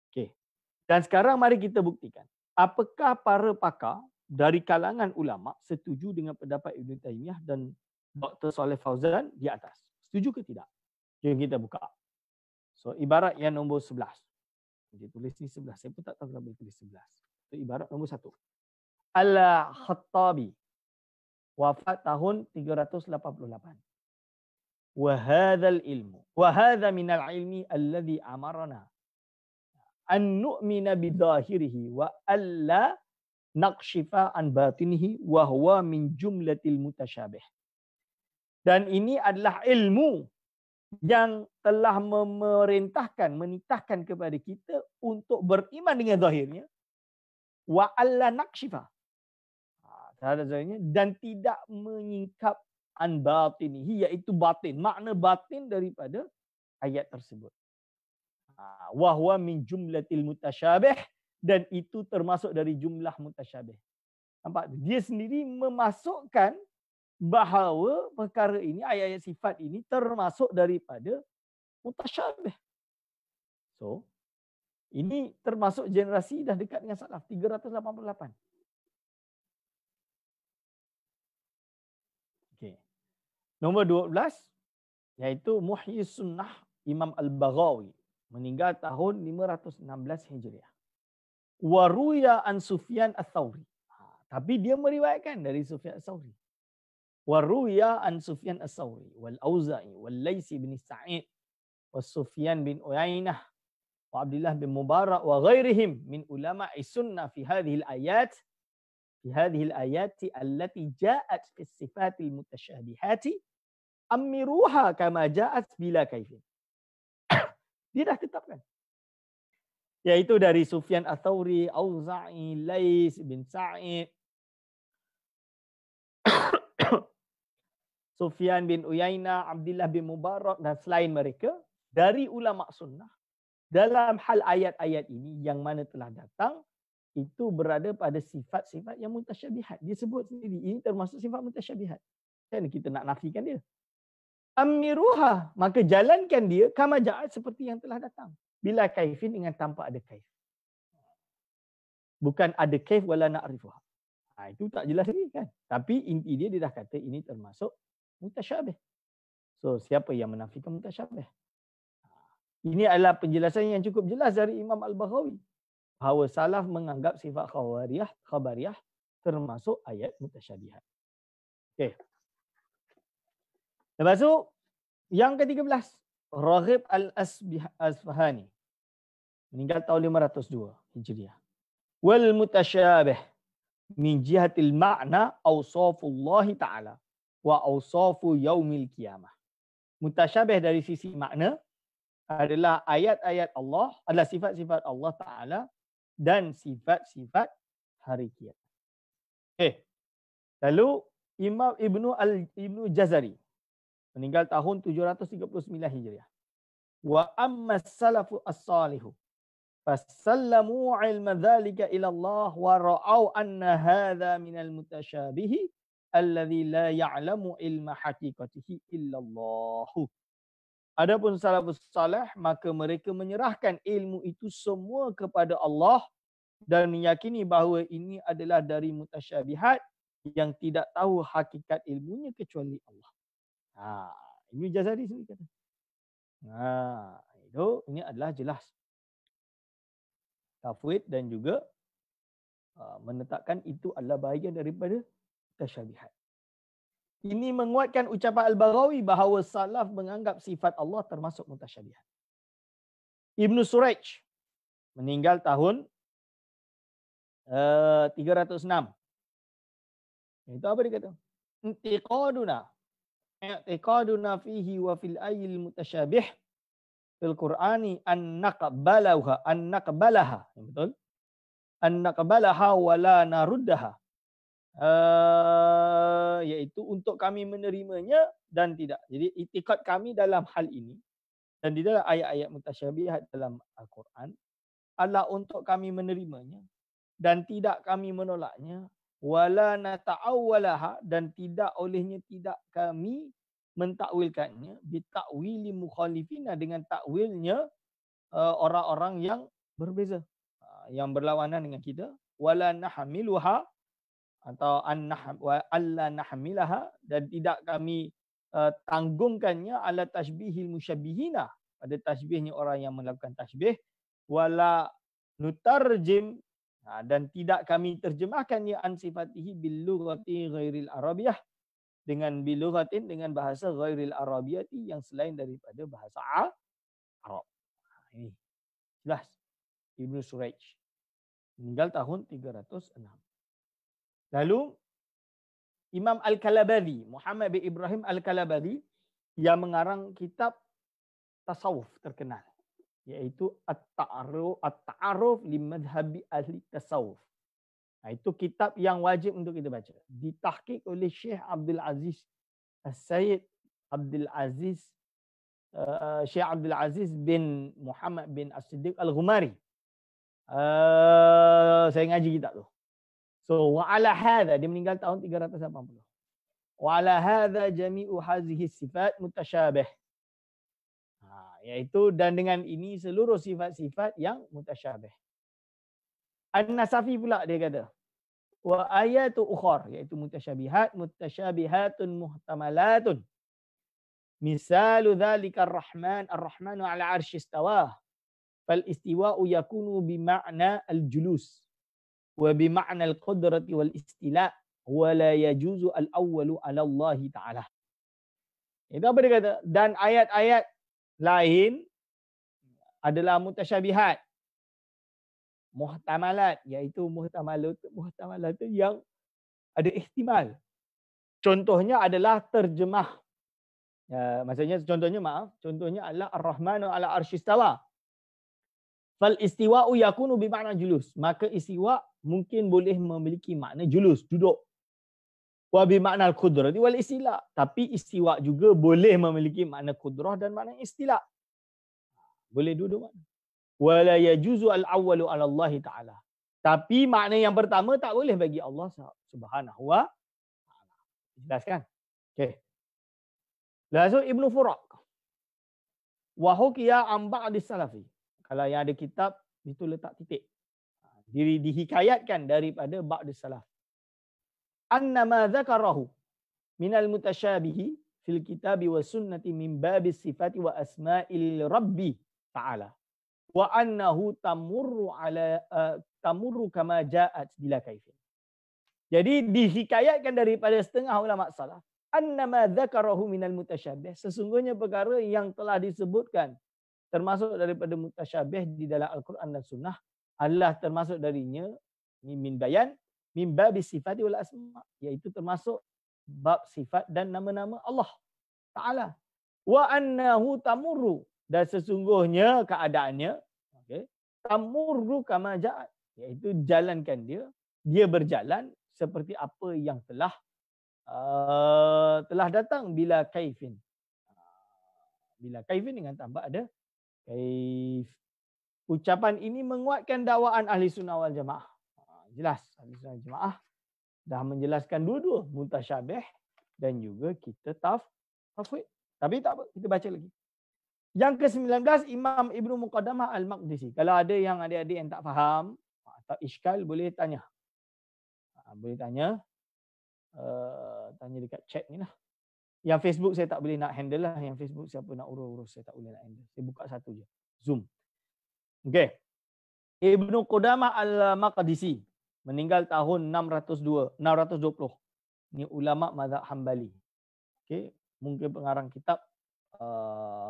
Okey. Dan sekarang mari kita buktikan, apakah para pakar dari kalangan ulama setuju dengan pendapat Ibn Taymiyah dan Dr. Saleh Fauzan di atas. Setuju ke tidak? Jom kita buka. So, ibarat yang nombor 11. Dia tulis ni 11. Saya pun tak tahu kenapa dia tulis 11. So, ibarat nombor 1. Al-Khattabi. Wafat tahun 388. Wahadhal ilmu. Wahadha minal ilmi alladhi amarana an nu'mina bidhahirihi wa alla naqshifa an batinihi wa huwa min jumlatil mutasyabih. Dan ini adalah ilmu yang telah memerintahkan, menitahkan kepada kita untuk beriman dengan zahirnya, wa alla naqshifa, terhadap zahirnya, dan tidak menyingkap an batinihi, iaitu batin, makna batin daripada ayat tersebut. Wa huwa min jumlatil mutasyabih, dan itu termasuk dari jumlah mutasyabih. Nampak? Dia sendiri memasukkan bahawa perkara ini, ayat-ayat sifat ini termasuk daripada mutasyabih. So, ini termasuk generasi dah dekat dengan salaf, 388. Okey. Nombor 12 iaitu Muhyi Sunnah Imam Al-Baghawi, meninggal tahun 516 Hijriah. Wa ruya an Sufyan Ats-Tsauri. Tapi dia meriwayatkan dari Sufyan Ats-Tsauri. Wa ruya an Sufyan Ats-Tsauri wal Auza'i wal Laits bin Sa'id wa Sufyan bin Uyainah wa Abdullah bin Mubarak wa ghairihim min ulama'i sunnah fi hadhihi al-ayati allati ja'at fi sifatil mutasyabihati amiruha kama ja'at bila kaifin. Dia dah tetapkan. Yaitu dari Sufyan Ats-Tsauri, Auza'i, Laits bin Sa'id, Sufyan bin Uyainah, Abdullah bin Mubarak dan selain mereka dari ulama sunnah dalam hal ayat-ayat ini yang mana telah datang itu berada pada sifat-sifat yang mutasyabihat. Dia sebut sendiri ini termasuk sifat mutasyabihat. Kan kita nak nafikan dia. Amiruha, maka jalankan dia kama ja'at seperti yang telah datang. Bila kaifin dengan tanpa ada kaif. Bukan ada kaif wala na'rifuha. Itu tak jelas lagi kan. Tapi inti dia dah kata ini termasuk mutasyabih. So siapa yang menafikan mutasyabih? Ini adalah penjelasan yang cukup jelas dari Imam Al-Baghawi. Bahawa salaf menganggap sifat khabariyah termasuk ayat mutasyabihat. Okey. Lepas tu yang ke-13, Raghib Al-Asfahani. Meninggal tahun 502 Hijriah. Wal mutasyabih min jihatil ma'na awsafullah ta'ala wa awsafu yaumil qiyamah. Mutasyabih dari sisi makna adalah ayat-ayat Allah, adalah sifat-sifat Allah Ta'ala dan sifat-sifat hari kiamat. Lalu Imam Ibnu Jazari meninggal tahun 739 Hijriah. Wa amma salafu as-salihu fasallamu ilma dhalika ila Allah wa ra'au anna hadha minal mutasyabihi alladhi la ya'lamu ilma haqiqatihi illa Allah. Adapun salafus salih, maka mereka menyerahkan ilmu itu semua kepada Allah dan meyakini bahawa ini adalah dari mutasyabihat yang tidak tahu hakikat ilmunya kecuali Allah. Ibnu Jazari sendiri kata. Ini adalah jelas tafwid dan juga menetapkan itu adalah bahagian daripada mutasyabihat. Ini menguatkan ucapan Al-Baghawi bahawa salaf menganggap sifat Allah termasuk mutasyabihat. Ibnu Suraij meninggal tahun 306. Itu apa dia kata? I'tiqaduna fihi wa fil ayil mutasyabih fil Qur'ani an naqbalaha. Betul? An naqbalaha wa la naruddaha. Iaitu untuk kami menerimanya dan tidak. Jadi itikad kami dalam hal ini dan di dalam ayat-ayat mutasyabihat dalam Al-Quran adalah untuk kami menerimanya dan tidak kami menolaknya, wala nata'awwalaha, dan tidak olehnya tidak kami mentakwilkannya, bitakwili mukhalifina, dengan takwilnya orang-orang yang berbeza, yang berlawanan dengan kita, wala nahmiluha, atau alla nahmilaha, dan tidak kami tanggungkannya ala tashbihil musyabbihina, pada tasbihnya orang yang melakukan tasbih, wala nutarjim, dan tidak kami terjemahkannya an sifatihi bil lughati ghairil arabiyah, dengan bil lughatin, dengan bahasa ghairil arabiyati, yang selain daripada bahasa Arab. Ini jelas. Ibnu Suraij meninggal tahun 306. Lalu Imam Al-Kalabadi, Muhammad bin Ibrahim Al-Kalabadi, yang mengarang kitab tasawuf terkenal, iaitu At-Ta'aruf li Madhhabi Ahli Tasawuf. Itu kitab yang wajib untuk kita baca. Ditahqiq oleh Syekh Abdul Aziz As-Sayyid Abdul Aziz Syekh Abdul Aziz bin Muhammad bin As-Siddiq Al-Ghumari. Saya ngaji kitab tu. So wa ala hadza, dia meninggal tahun 380. Wa ala hadza jami'u hazihi sifat mutasyabih. Iaitu dan dengan ini seluruh sifat-sifat yang mutasyabih. An-Nasafi pula dia kata, wa ayatu ukhar, iaitu mutasyabihatun muhtamalatun. Misalu dzalika ar-Rahmanu 'ala 'arsy istawa. Fal istiwa'u yakunu bi ma'na al-julus wa bi ma'na al-qudrati wal istila' wa la yajuzu al-awwalu 'ala Allah Ta'ala. Itu apa dia kata? Dan ayat-ayat lain adalah mutasyabihat, muhtamalat, iaitu muhtamalat yang ada ihtimal. Contohnya adalah terjemah. Contohnya adalah Ar-Rahmanu 'ala 'arsy istawa. Fal istiwa'u yakunu bi ma'na julus. Maka istiwa mungkin boleh memiliki makna julus, duduk. Wa bi ma'na al-qudrati wal istila. Tapi istiwa juga boleh memiliki makna qudrah dan makna istila. Boleh duduk makna. Wa la yajuzu al-awwalu 'ala Allah Ta'ala. Tapi makna yang pertama tak boleh bagi Allah Subhanahu wa Ta'ala. Jelaskan? Okey. Lalu Ibnu Furak. Wa hukiya an ba'di salafi. Kalau yang ada kitab itu letak titik. Dihikayatkan daripada ba'di salaf. Annama dzakarahu minal mutasyabihi fil kitabi wa sunnati min babis sifati wa asma'il rabbi ta'ala. Wa annahu tamurru kama ja'at bila kaifin. Jadi dihikayatkan daripada setengah ulama salaf. Annama dzakarahu minal mutasyabih. Sesungguhnya perkara yang telah disebutkan termasuk daripada mutasyabih di dalam Al-Quran dan Sunnah adalah termasuk darinya min bayan min babis sifati wal asma, iaitu termasuk bab sifat dan nama-nama Allah Ta'ala. Wa annahu tamurru, dan sesungguhnya keadaannya tamurru kama ja'at, iaitu jalankan dia berjalan seperti apa yang telah datang bila kaifin. Bila kaifin dengan tambah ada kaif. Ucapan ini menguatkan dakwaan ahli sunnah wal jamaah. Jelas ahli sunnah wal jamaah dah menjelaskan dua-dua mutasyabih dan juga kita tafwid. Tapi tak apa, kita baca lagi. Yang ke-19, Imam Ibnu Muqaddamah Al-Maqdisi. Kalau ada yang adik-adik yang tak faham atau iskal, boleh tanya. Boleh tanya. Tanya dekat chat ni lah. Yang Facebook saya tak boleh nak handle lah. Yang Facebook siapa nak urus saya tak boleh nak handle. Saya buka satu je. Zoom. Okey. Ibnu Qudamah Al-Maqdisi meninggal tahun 620. Ini ulama mazhab Hambali. Okey, mungkin pengarang kitab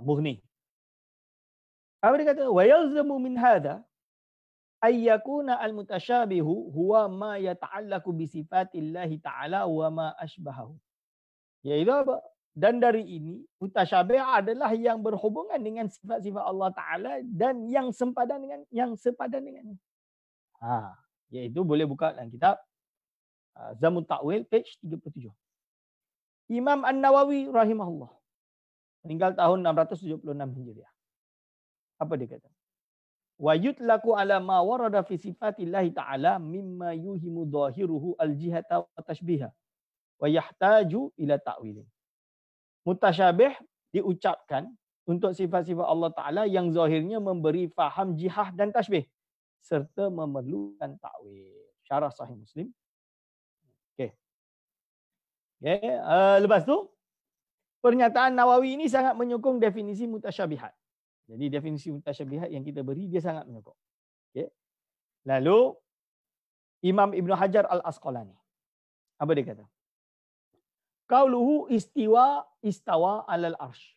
Mughni. Apa dia kata? Wa yalzamu min hadha ay yakuna al-mutasyabihu huwa ma yata'allaqu bi sifatillahi ta'ala wa ma asbahahu. Iaitu apa? Dan dari ini, mutasyabih adalah yang berhubungan dengan sifat-sifat Allah Ta'ala dan yang sepadan dengannya. Iaitu boleh buka dalam kitab Zamul Ta'wil, page 37. Imam An-Nawawi rahimahullah meninggal tahun 676 Hijriah. Apa dia kata? Wa yutlaqu ala ma warada fi sifatillahi ta'ala mimma yuhimu dhahiruhu al-jihata wa tashbiha wa yahtaju ila ta'wilin. Mutasyabih diucapkan untuk sifat-sifat Allah Ta'ala yang zahirnya memberi faham jihah dan tashbih serta memerlukan ta'wil. Syarah Sahih Muslim. Okey. Lepas tu pernyataan Nawawi ini sangat menyokong definisi mutasyabihat. Jadi definisi mutasyabihat yang kita beri dia sangat menyokong. Okay. Lalu Imam Ibn Hajar Al-Asqalani. Apa dia kata? Qauluhu istawa alal arsh.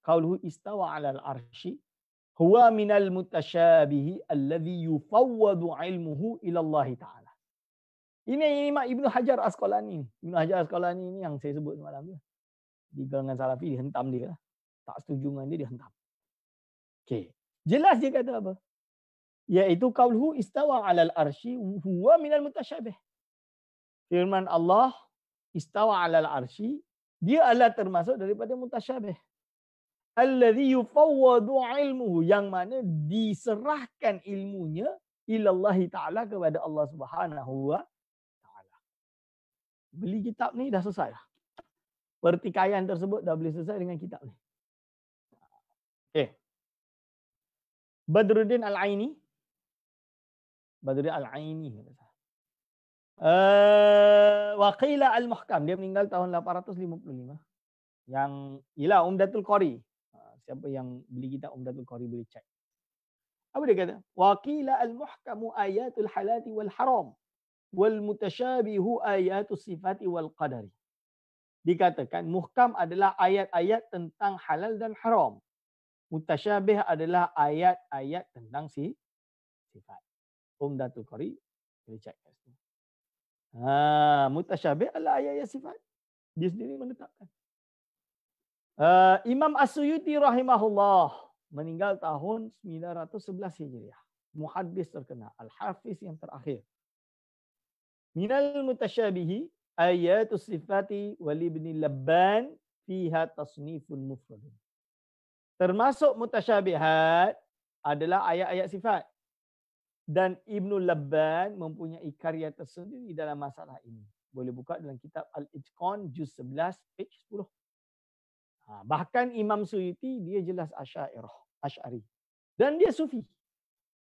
Qauluhu istawa alal arshi huwa minal mutasyabihi alladhi yufawwadu ilmuhu ila Allah Ta'ala. Ini Imam Ibn Hajar Al-Asqalani. Ibn Hajar Al-Asqalani ini yang saya sebut semalam tu. Di kalangan Salafi dihentam dia. Tak setuju dengan dia dihentam. Okey. Jelas dia kata apa? Iaitu qauluhu istawa 'alal arsy huwa minal mutasyabih. Firman Allah istawa 'alal arsy dia adalah termasuk daripada mutasyabih. Allazi yufawwadu 'ilmuhu, yang mana diserahkan ilmunya ila Allah Ta'ala, kepada Allah Subhanahu wa Beli kitab ni dah selesai. Pertikaian tersebut dah boleh selesai dengan kitab ni. Okey. Badruddin Al-Aini. Badruddin Al-Aini. Waqila Al-Muhkam. Dia meninggal tahun 855. Yang ialah Umdatul Qari. Siapa yang beli kitab Umdatul Qari boleh cek. Apa dia kata? Waqila Al-Muhkamu ayatul halati wal haram. Wal mutasyabihu ayatus sifati wal qadari. Dikatakan muhkam adalah ayat-ayat tentang halal dan haram. Mutasyabih adalah ayat-ayat tentang sifat. Umdatul Qari boleh cek kat situ. Mutasyabih adalah ayat-ayat sifat. Dia sendiri menetapkan. Imam As-Suyuti rahimahullah meninggal tahun 911 Hijriah. Muhaddis terkenal, al-hafiz yang terakhir. Minal mutasyabihi ayatus sifati wal ibni Labban fiha tasnifun mufradun. Termasuk mutasyabihat adalah ayat-ayat sifat. Dan Ibnu Labban mempunyai karya tersendiri dalam masalah ini. Boleh buka dalam kitab Al-Itqan juz 11 page 10. Bahkan Imam Suyuti dia jelas Asy'ari. Dan dia Sufi.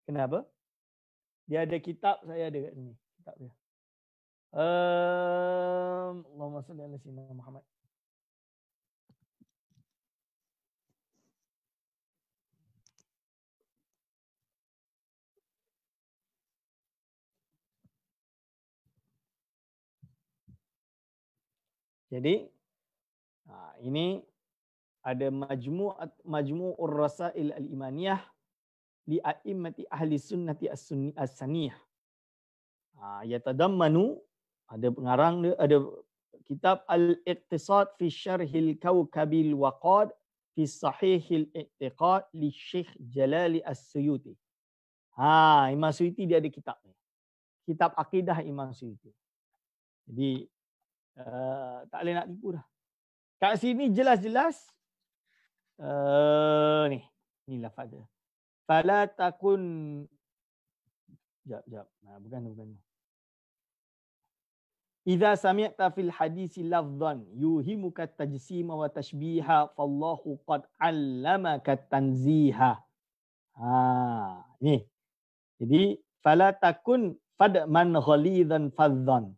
Kenapa? Dia ada kitab, saya ada kat sini kitab dia. Allahumma salli ala sayyidina Muhammad. Jadi ini ada majmu'ur rasail al-imaniyah li a'immati ahli sunnati as-saniyah. Yatadammanu, ada pengarang dia, ada kitab Al-Iqtisad fi Syarhil Kawkabil Waqad fi Sahihil I'tiqad li Syekh Jalali As-Suyuti. Imam Suyuti dia ada kitab ni. Kitab akidah Imam Suyuti. Jadi tak boleh nak tipu dah. Kat sini jelas-jelas ni lafaz dia. Fala takun bukan. Idza sami'ta fil hadisi lafdhan yuhimuka tajsima wa tashbiha fallahu qad 'allamaka tanziha. Ni. Jadi fala takun fadman ghalidhan fadhan.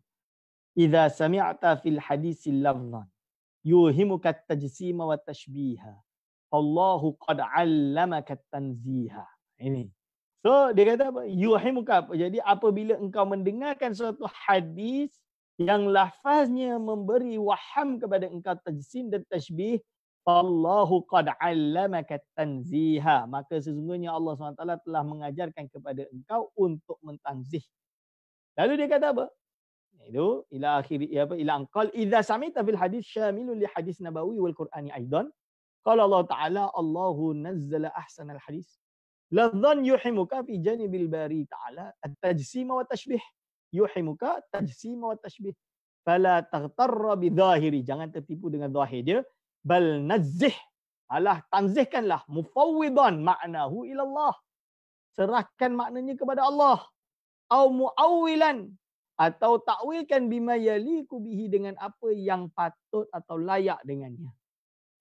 Idza sami'ta fil hadisi lafdhan yuhimuka tajsima wa tashbiha fallahu qad 'allamaka tanziha. Ini. So dia kata apa? Yuhimuka. Jadi apabila engkau mendengarkan suatu hadis yang lafaznya memberi waham kepada engkau tajsim dan tashbih, Allahu qad 'allamaka tanziha, maka sesungguhnya Allah SWT telah mengajarkan kepada engkau untuk mentanzih. Lalu dia kata apa? Itu ila akhir ila anqal idza samita fil hadis syamilun li hadis nabawi wal qur'ani aidan. Qala Allah Ta'ala Allahu nazzala ahsanal hadis lafdhan yuhimuka fi janibil bari ta'ala at-tajsim wa tashbih. Yuhimuka tajsim wa tashbih. Fala taghtarra bidhahiri, jangan tertipu dengan zahir dia. Bal nazzih, alah tanzihkanlah, mufawwidan ma'nahu ila Allah. Serahkan maknanya kepada Allah. Au muawwilan, atau takwilkan bima yaliku bihi, dengan apa yang patut atau layak dengannya.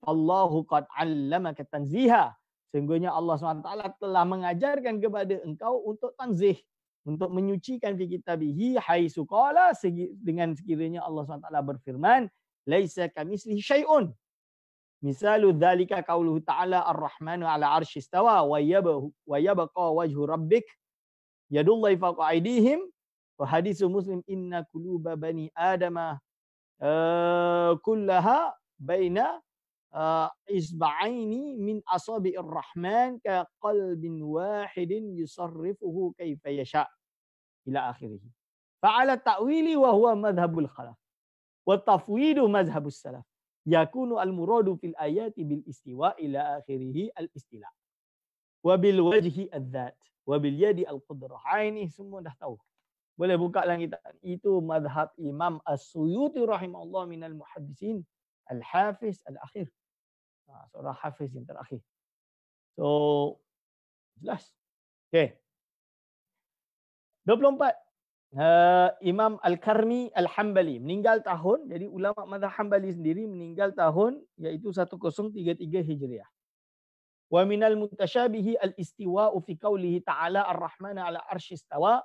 Allahu qad 'allamaka tanziha. Sesungguhnya Allah SWT telah mengajarkan kepada engkau untuk tanzih, untuk menyucikan fi kitabihi haitsu qala, dengan sekiranya Allah SWT berfirman, laisa kamitslihi syai'un. Misalu dzalika qauluhu ta'ala ar-rahmanu 'ala 'arsy istawa wa yabqa wajhu rabbik yadullahi fawqa aydihim. Wa hadisu Muslim inna quluba bani adama kullaha baina isba'aini min asabi'ir rahman ka qalbin wahidin yusarrifuhu kaifa yasha ila akhirih. Fa'ala ta'wili wa huwa madhhabul khalaf wa tafwidu madhhabus salaf. Yakunu al-muradu fil ayati bil istiwa ila akhirih al-istila. Wa bil wajhi adzat wa bil yadi al-qudrah. Ini semua dah tahu. Boleh buka dalam kitab. Itu madhab Imam As-Suyuti rahimahullah minal muhaddisin al-hafiz al-akhir. Seorang hafiz yang terakhir. So, jelas. Okay. 24. Imam Al-Karmi Al-Hambali meninggal tahun, jadi ulama mazhab Hambali sendiri meninggal tahun iaitu 1033 Hijriah. Wa minal mutasyabihi al-istiwa'u fi qaulihi ta'ala ar-Rahman 'ala arsy istawa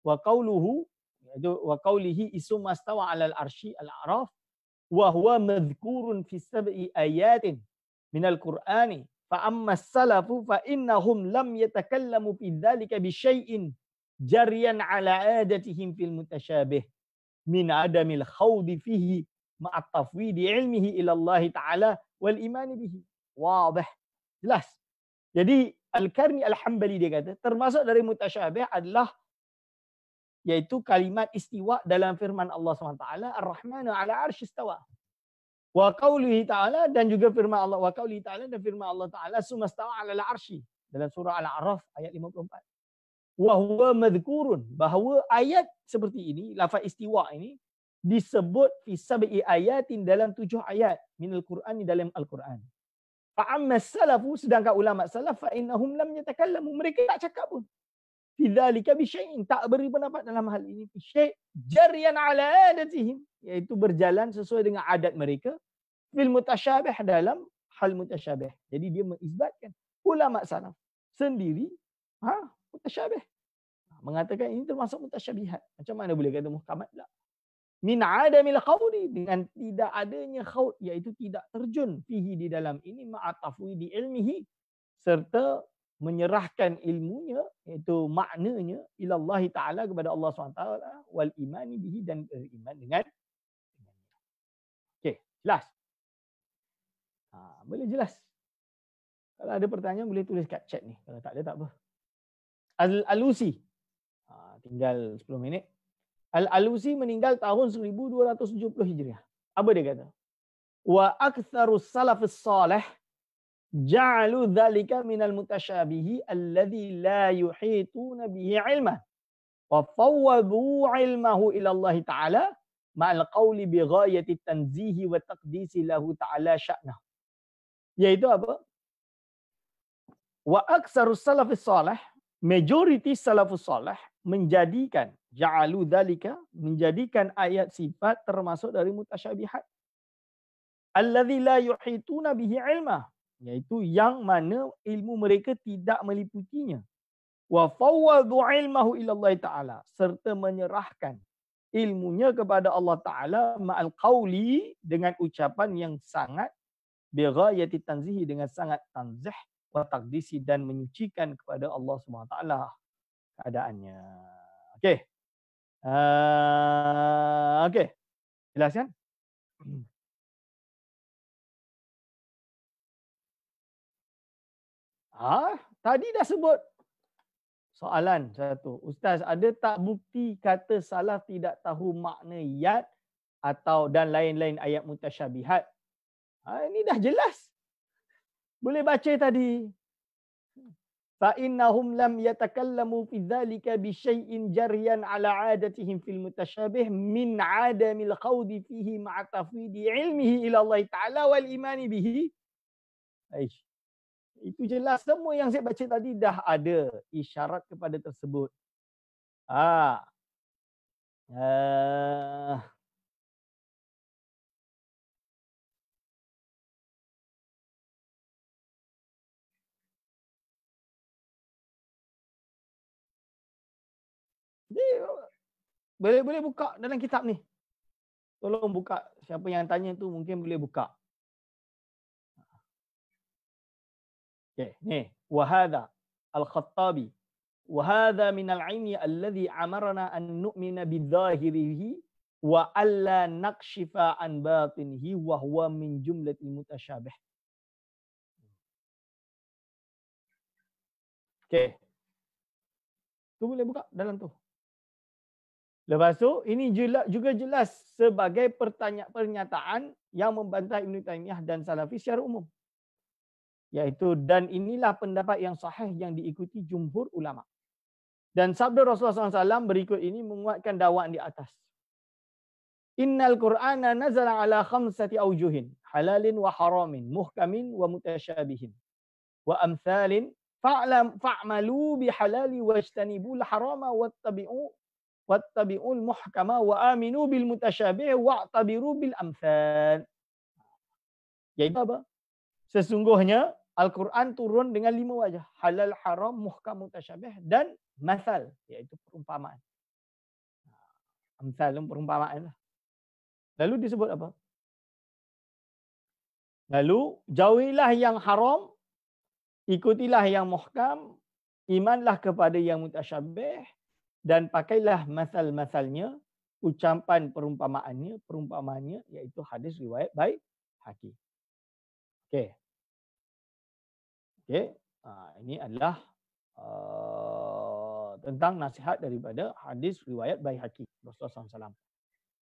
wa qauluhu yaitu wa qaulihi isma stawa 'alal arsy al-A'raf wa huwa madhkurun fi sab'i ayatin minal Qur'ani fa amma as-salafu fa innahum lam yatakallamu fi dzalika bi syai'in jariyan ala adatihim fil mutasyabih min adamil khawdi fihi ma'at tafwidi ilmihi ila Allah Ta'ala wal imani bihi. Wadih. Jelas. Jadi Al-Karni Al-Hambali dia kata termasuk dari mutasyabih adalah yaitu kalimat istiwa dalam firman Allah SWT Ar-Rahmanu ala arsy istawa. Wa qaulihi ta'ala dan juga firman Allah wa qaulihi ta'ala dan firman Allah Ta'ala sumastawa ala al-arsy dalam surah Al-A'raf ayat 54. Wa huwa madhkurun bahawa ayat seperti ini lafaz istiwa ini disebut fi sab'i ayatin dalam 7 ayat minal Qur'an dalam Al-Quran. Fa amma salafu sedangkan ulama salaf fa innahum lam yatakallamu mereka tak cakap pun. Fi dzalika bi syai'in tak beri pendapat dalam hal ini fi syai' jariyan ala adatihim iaitu berjalan sesuai dengan adat mereka fil mutasyabih dalam hal mutasyabih. Jadi dia mengisbatkan ulama salaf sendiri mutasyabih. Mengatakan ini termasuk mutasyabihat. Macam mana boleh kata muhkamat pula? Min adamil khawdi dengan tidak adanya khawd iaitu tidak terjun fihi di dalam ini ma'atafwidi ilmihi serta menyerahkan ilmunya iaitu maknanya ila Allah Ta'ala kepada Allah SWT wal imani bihi dan beriman dengan okey, jelas. Boleh jelas. Kalau ada pertanyaan boleh tulis kat chat ni. Kalau tak ada tak apa. Al-Alusi. Tinggal 10 minit. Al-Alusi meninggal tahun 1270 Hijriah. Apa dia kata? Wa aktsarus salafus salih ja'alu dzalika minal mutasyabihi alladhi la yuhituna bihi ilman wa fawwadu ilmahu ila Allah Ta'ala ma'al qawli bi ghayati tanzihi wa taqdisi lahu ta'ala sya'nah. Yaitu apa? Wa aktsarus salafus salih, majority salafus salih menjadikan ja'alu dzalika menjadikan ayat sifat termasuk dari mutasyabihat alladzi la yuhituna bihi ilma yaitu yang mana ilmu mereka tidak meliputinya wa fawwadu ilmahu ila Allah Ta'ala serta menyerahkan ilmunya kepada Allah Ta'ala ma'al qauli dengan ucapan yang sangat bi ghayati tanzihi dengan sangat tanzih wa taqdisi dan menyucikan kepada Allah Subhanahu Wa Ta'ala keadaannya. Okey. Okey. Jelas kan? Tadi dah sebut soalan satu. Ustaz, ada tak bukti kata salaf tidak tahu makna yad atau dan lain-lain ayat mutasyabihat? Ini dah jelas. Boleh baca tadi. فَإِنَّهُمْ لَمْ يَتَكَلَّمُوا فِي ذَلِكَ بِشَيْءٍ جَرْيًا عَلَى عَادَتِهِمْ فِي الْمُتَشَابِهِ مِنْ عَدَمِ الْخَوْضِ فِيهِ مَعَ تَفْوِيضِ عِلْمِهِ إِلَى اللَّهِ تَعَالَى وَالْإِيمَانِ بِهِ. Itu jelas, semua yang saya baca tadi dah ada isyarat kepada tersebut. Boleh buka dalam kitab ni. Tolong buka. Siapa yang tanya tu mungkin boleh buka. Okey, ni. Wahada al-Khattabi. Wahada minal ilmi alladhi amarna an nu'mina bidhahirihi wa alla naqshifa an batinihi wa huwa min jumlatil mutasyabih. Okey. Tu boleh buka dalam tu. Lepas tu, ini juga jelas sebagai pernyataan yang membantah Ibn Taymiyah dan Salafi secara umum. Iaitu, dan inilah pendapat yang sahih yang diikuti jumhur ulama. Dan sabda Rasulullah SAW berikut ini menguatkan dakwaan di atas. Innal Qur'ana nazala ala khamsati awjuhin, halalin wa haramin, muhkamin wa mutasyabihin. Wa amthalin, fa'malu bihalali wajtanibul harama wattabi'u wattabi'ul muhkama wa aminu bil mutasyabih wa'tabiru bil amsal. Iaitu apa? Sesungguhnya Al-Quran turun dengan 5 wajah. Halal, haram, muhkam, mutasyabih dan masal, iaitu perumpamaan. Amsal perumpamaan lah. Lalu disebut apa? Lalu jauhilah yang haram, ikutilah yang muhkam, imanlah kepada yang mutasyabih dan pakailah masal-masalnya, ucapan perumpamaannya iaitu hadis riwayat baik Hakim. Okey. Okey. Ini adalah tentang nasihat daripada hadis riwayat Baihaqi Rasulullah SAW.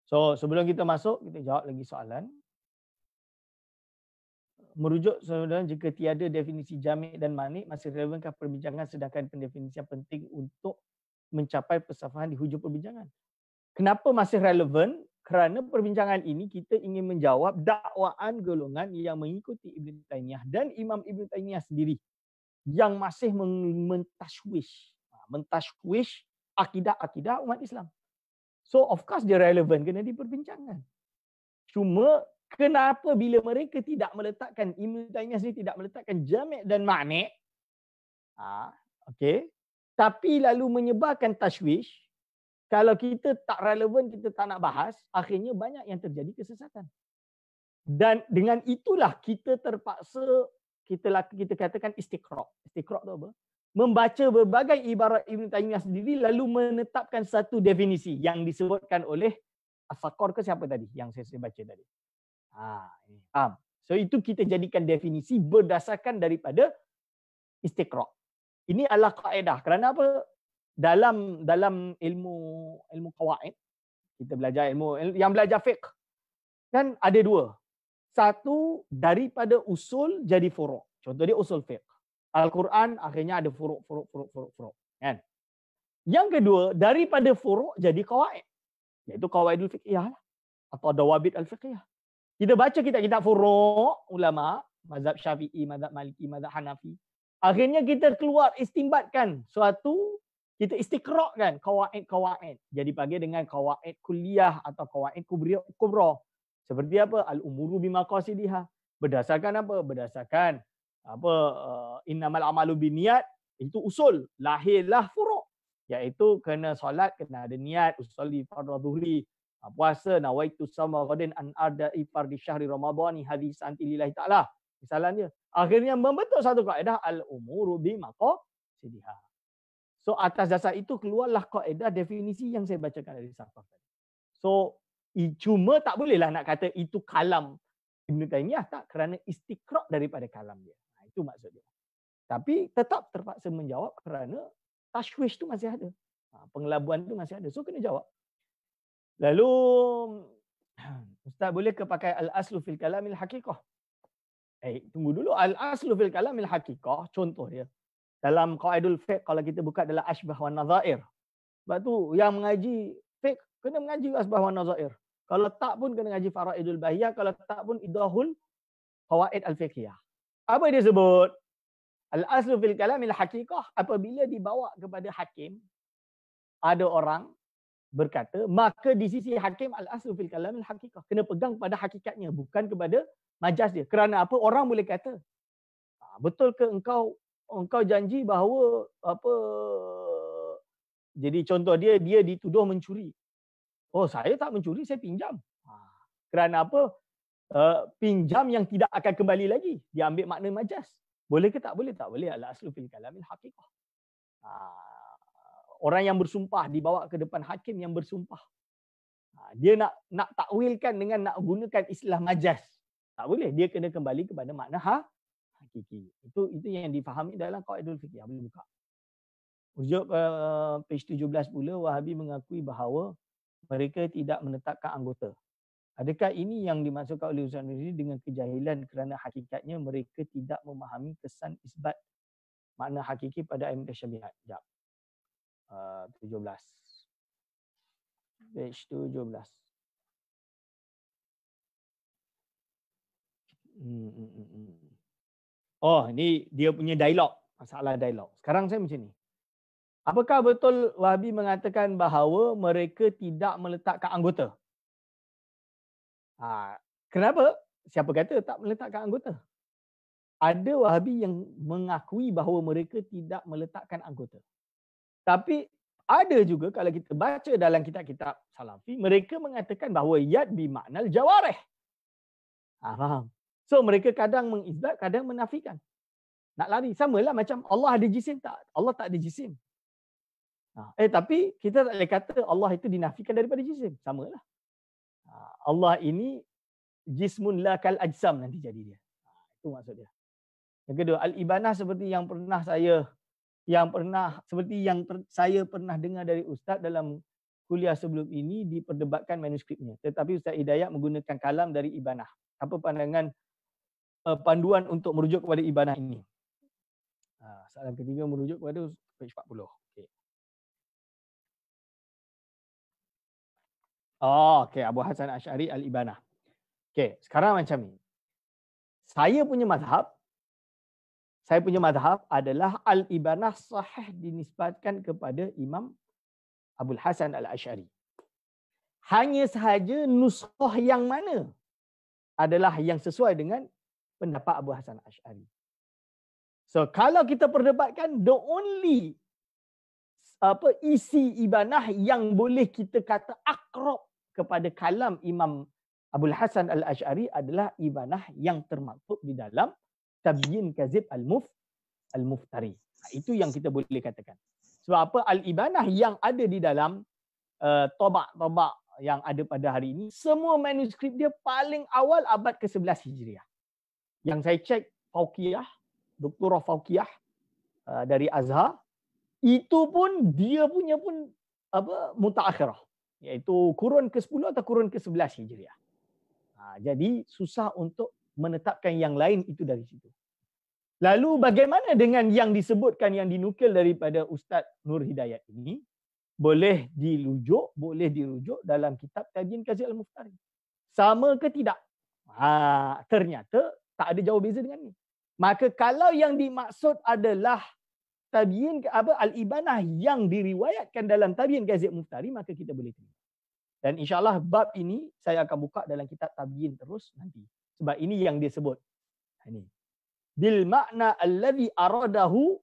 So sebelum kita masuk, kita jawab lagi soalan. Merujuk saudara, jika tiada definisi jami' dan mani', masih relevankah perbincangan sedangkan pendefinisian penting untuk mencapai persafahan di hujung perbincangan? Kenapa masih relevan? Kerana perbincangan ini kita ingin menjawab dakwaan golongan yang mengikuti Ibn Taymiyah dan Imam Ibn Taymiyah sendiri yang masih mentashwish akidah-akidah umat Islam. So of course dia relevan kena diperbincangkan. Cuma kenapa bila mereka tidak meletakkan, Ibn Taymiyah sendiri tidak meletakkan jami' dan mani', okey, tapi lalu menyebarkan tashwish, kalau kita tak relevan, kita tak nak bahas, akhirnya banyak yang terjadi kesesatan. Dan dengan itulah kita terpaksa kita katakan istiqra'. Istiqra' tu apa? Membaca berbagai ibarat Ibn Taymiyah sendiri lalu menetapkan satu definisi yang disebutkan oleh As-Sakar ke siapa tadi yang saya baca tadi. Faham? So itu kita jadikan definisi berdasarkan daripada istiqra'. Ini adalah kaedah. Kerana apa? Dalam ilmu qawaid, kita belajar ilmu yang belajar fiqh kan ada 2. Satu, daripada usul jadi furu'. Contoh dia usul fiqh. Al-Quran akhirnya ada furu'. Kan? Yang kedua, daripada furu' jadi qawaid. Iaitu qawaidul fiqhiyah atau dawabit al-fiqhiyah. Kita baca kitab-kitab furu' ulama, mazhab Syafi'i, mazhab Maliki, mazhab Hanafi. Akhirnya kita keluar istimbatkan suatu, kita istiqra'kan qawaid. Jadi bagi dengan qawaid kulliyah atau qawaid kubra. Seperti apa? Al-umuru bimaqasidiha. Berdasarkan apa? Berdasarkan innamal amalu binniyat, itu usul, lahirlah furu'. Iaitu kena solat kena ada niat, usolli fardhu dhuhri, puasa nawaitu sama ghadin an arda'i fardhi syahri ramadhani hadis anti lillahi taala. Misalnya, akhirnya membentuk satu kaedah al-umuru bimaqasidiha. So atas dasar itu keluarlah kaedah definisi yang saya bacakan dari Safar tadi. So cuma tak bolehlah nak kata itu kalam Ibn Taymiyah, tak, kerana istiqra' daripada kalam dia. Itu maksud dia. Tapi tetap terpaksa menjawab kerana tashwish tu masih ada. Pengelabuan tu masih ada. So kena jawab. Lalu Ustaz boleh ke pakai al-aslu fil kalamil haqiqah? Tunggu dulu. Al-aslu fil kalamil haqiqah, contoh dia. Dalam qaidul fiqh, kalau kita buka dalam asbah wan nazair. Sebab tu yang mengaji fiqh kena mengaji asbah wan nazair. Kalau tak pun kena ngaji faraidul bahiyah, kalau tak pun idahul qawaid al-fiqhiyah. Apa dia sebut? Al-aslu fil kalamil haqiqah, apabila dibawa kepada hakim, ada orang berkata, maka di sisi hakim al-aslu fil kalamil haqiqah. Kena pegang pada hakikatnya, bukan kepada majas dia. Kerana apa? Orang boleh kata, betul ke engkau janji bahawa jadi contoh dia dituduh mencuri. Oh, saya tak mencuri, saya pinjam. Kerana apa? Pinjam yang tidak akan kembali lagi. Dia ambil makna majas. Boleh ke tak boleh? Tak boleh. Al-aslu fil kalamil haqiqah. Orang yang bersumpah dibawa ke depan hakim yang bersumpah. Dia nak takwilkan dengan nak gunakan istilah majas. Tak boleh. Dia kena kembali kepada makna hakiki. Itu yang difahami dalam qaidul fiqhiyah. Boleh buka. Rujuk page 17 pula, Wahabi mengakui bahawa mereka tidak menetapkan anggota. Adakah ini yang dimaksudkan oleh Ustaz Nuri dengan kejahilan kerana hakikatnya mereka tidak memahami kesan isbat makna hakiki pada ayat mutasyabihat? Sekejap. 17. Page 17. Oh, ini dia punya dialog. Masalah dialog. Sekarang saya macam ni. Apakah betul Wahabi mengatakan bahawa mereka tidak meletakkan anggota? Kenapa? Siapa kata tak meletakkan anggota? Ada Wahabi yang mengakui bahawa mereka tidak meletakkan anggota. Tapi ada juga kalau kita baca dalam kitab-kitab Salafi, mereka mengatakan bahawa yad bimaknal jawarih. Faham? So mereka kadang mengisbat, kadang menafikan. Nak lari. Samalah macam Allah ada jisim tak? Allah tak ada jisim. Tapi kita tak boleh kata Allah itu dinafikan daripada jisim. Samalah. Allah ini jismun la kal ajsam nanti jadi dia. Itu maksud dia. Yang kedua, al-ibanah seperti yang saya pernah dengar dari ustaz dalam kuliah sebelum ini diperdebatkan manuskripnya. Tetapi Ustaz Hidayat menggunakan kalam dari ibanah. Apa pandangan panduan untuk merujuk kepada ibanah ini? Soalan ketiga merujuk kepada page 40. Okey. Okey, Abu Hasan Asy'ari al-Ibanah. Okey, sekarang macam ni. Saya punya mazhab adalah al-Ibanah sahih dinisbatkan kepada Imam Abul Hasan al-Asy'ari. Hanya sahaja nuskhah yang mana adalah yang sesuai dengan pendapat Abu Hasan al-Asy'ari. So kalau kita perdebatkan the only isi ibanah yang boleh kita kata akrab kepada kalam Imam Abul Hasan al-Asy'ari adalah ibanah yang termaktub di dalam Tabyin Kazib al-Muftari. Itu yang kita boleh katakan. Sebab apa? Al-ibanah yang ada di dalam tabak yang ada pada hari ini, semua manuskrip dia paling awal abad ke-11 Hijriah. Yang saya cek Fauqiyah, Doktorah Fauqiyah dari Azhar, itu pun dia punya pun mutaakhirah, iaitu kurun ke-10 atau kurun ke-11 Hijriah. Jadi susah untuk menetapkan yang lain itu dari situ. Lalu bagaimana dengan yang disebutkan, yang dinukil daripada Ustaz Nur Hidayat ini? Boleh dirujuk dalam kitab Tabyin Kazib al-Muftari. Sama ke tidak? Ternyata tak ada jauh beza dengan ni. Maka kalau yang dimaksud adalah Tabyin al-Ibanah yang diriwayatkan dalam Tabyin Kazib al-Muftari, maka kita boleh terima. Dan insya-Allah bab ini saya akan buka dalam kitab Tabyin terus nanti. Sebab ini yang dia sebut. Ini. Bil makna alladhi aradahu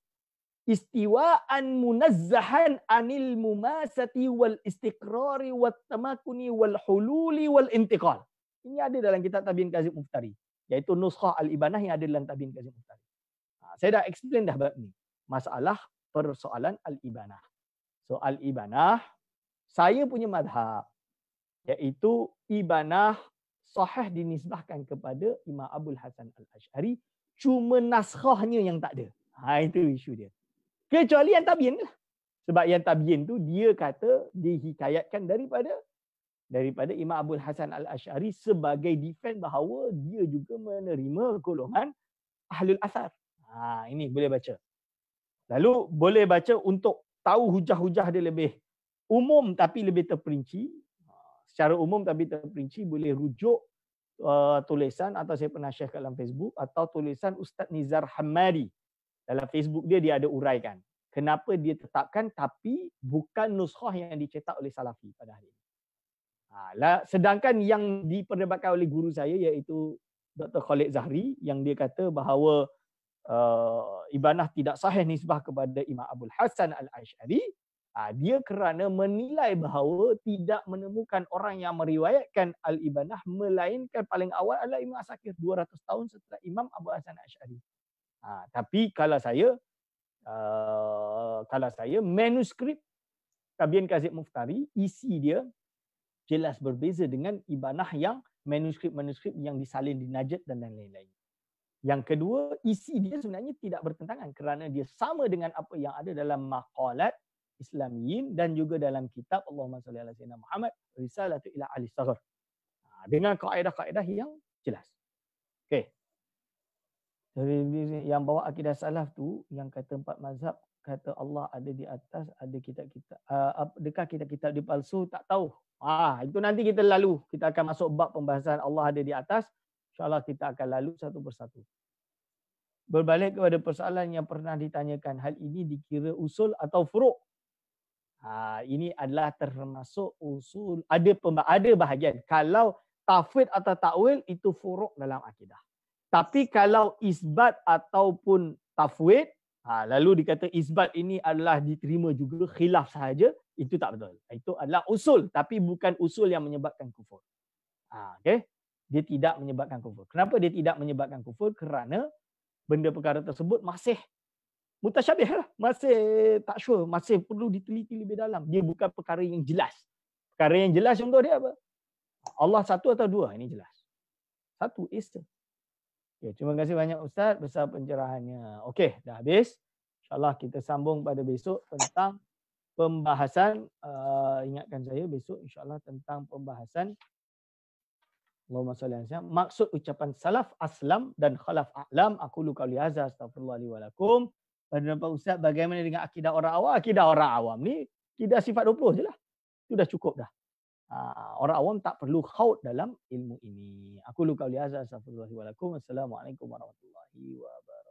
istiwa'an munazzahan anil mumasati wal istiqrari wat tamakuni wal hululi wal intiqal. Ini ada dalam kitab Tabyin Kazib Muftari, iaitu nuskhah al-Ibanah yang ada dalam Tabyin Kazib Muftari. Saya dah explain dah bab ni. Masalah persoalan al-Ibanah. So al-Ibanah, saya punya mazhab, iaitu ibanah sahih dinisbahkan kepada Imam Abul Hasan al-Asy'ari, cuma naskhahnya yang tak ada. Itu isu dia. Kecuali yang Tabyin lah. Sebab yang Tabyin tu dia kata dihikayatkan daripada Imam Abul Hasan al-Asy'ari sebagai defend bahawa dia juga menerima golongan Ahlul Athar. Ini boleh baca. Lalu boleh baca untuk tahu hujah-hujah dia lebih umum tapi lebih terperinci. Secara umum tapi terperinci boleh rujuk tulisan atau saya pernah share dalam Facebook atau tulisan Ustaz Nizar Hamadi. Dalam Facebook dia ada uraikan kenapa dia tetapkan tapi bukan nuskhah yang dicetak oleh Salafi pada hari ini. Sedangkan yang diperdebatkan oleh guru saya iaitu Dr. Khalid Zahri yang dia kata bahawa ibanah tidak sahih nisbah kepada Imam Abul Hasan al-Asy'ari, dia kerana menilai bahawa tidak menemukan orang yang meriwayatkan al-ibanah melainkan paling awal adalah Imam Asakir 200 tahun setelah Imam Abu Hasan al-Asy'ari. Tapi kalau saya manuskrip Tabyin Kazib Muftari, isi dia jelas berbeza dengan ibanah yang manuskrip yang disalin di Najd dan lain-lain. Yang kedua, isi dia sebenarnya tidak bertentangan kerana dia sama dengan apa yang ada dalam maqalat Islamiyin dan juga dalam kitab Allahumma salli ala sayyidina Muhammad Risalatu ila ahli saghar. Dengan kaedah-kaedah yang jelas. Okey. Yang bawa akidah salaf tu yang kata 4 mazhab kata Allah ada di atas, ada kitab-kitab, adakah kitab-kitab dia palsu, tak tahu. Itu nanti kita lalu, kita akan masuk bab pembahasan Allah ada di atas. InsyaAllah kita akan lalu satu persatu. Berbalik kepada persoalan yang pernah ditanyakan, hal ini dikira usul atau furuk? Ini adalah termasuk usul, ada bahagian. Kalau tafwid atau takwil itu furuk dalam akidah. Tapi kalau isbat ataupun tafwid, lalu dikata isbat ini adalah diterima juga khilaf sahaja, itu tak betul. Itu adalah usul, tapi bukan usul yang menyebabkan kufur. Okay? Dia tidak menyebabkan kufur. Kenapa dia tidak menyebabkan kufur? Kerana benda perkara tersebut masih mutasyabih lah. Masih tak sure. Masih perlu diteliti lebih dalam. Dia bukan perkara yang jelas. Perkara yang jelas contoh dia apa? Allah satu atau dua? Ini jelas. Satu, is. Okay, terima kasih banyak Ustaz besar pencerahannya. Okey, dah habis. InsyaAllah kita sambung pada besok tentang pembahasan. Ingatkan saya besok insyaAllah tentang pembahasan Allahumma salli ala sayyidina. Maksud ucapan salaf aslam dan khalaf a'lam. Aqulu qauli hadza astaghfirullah li wa lakum. Pada Pak Ustaz, bagaimana dengan akidah orang awam? Akidah orang awam ni akidah sifat 20 je lah. Itu dah cukup dah. Orang awam tak perlu khaut dalam ilmu ini. Aqulu qauli hadza astaghfirullah li wa lakum. Assalamualaikum warahmatullahi wabarakatuh.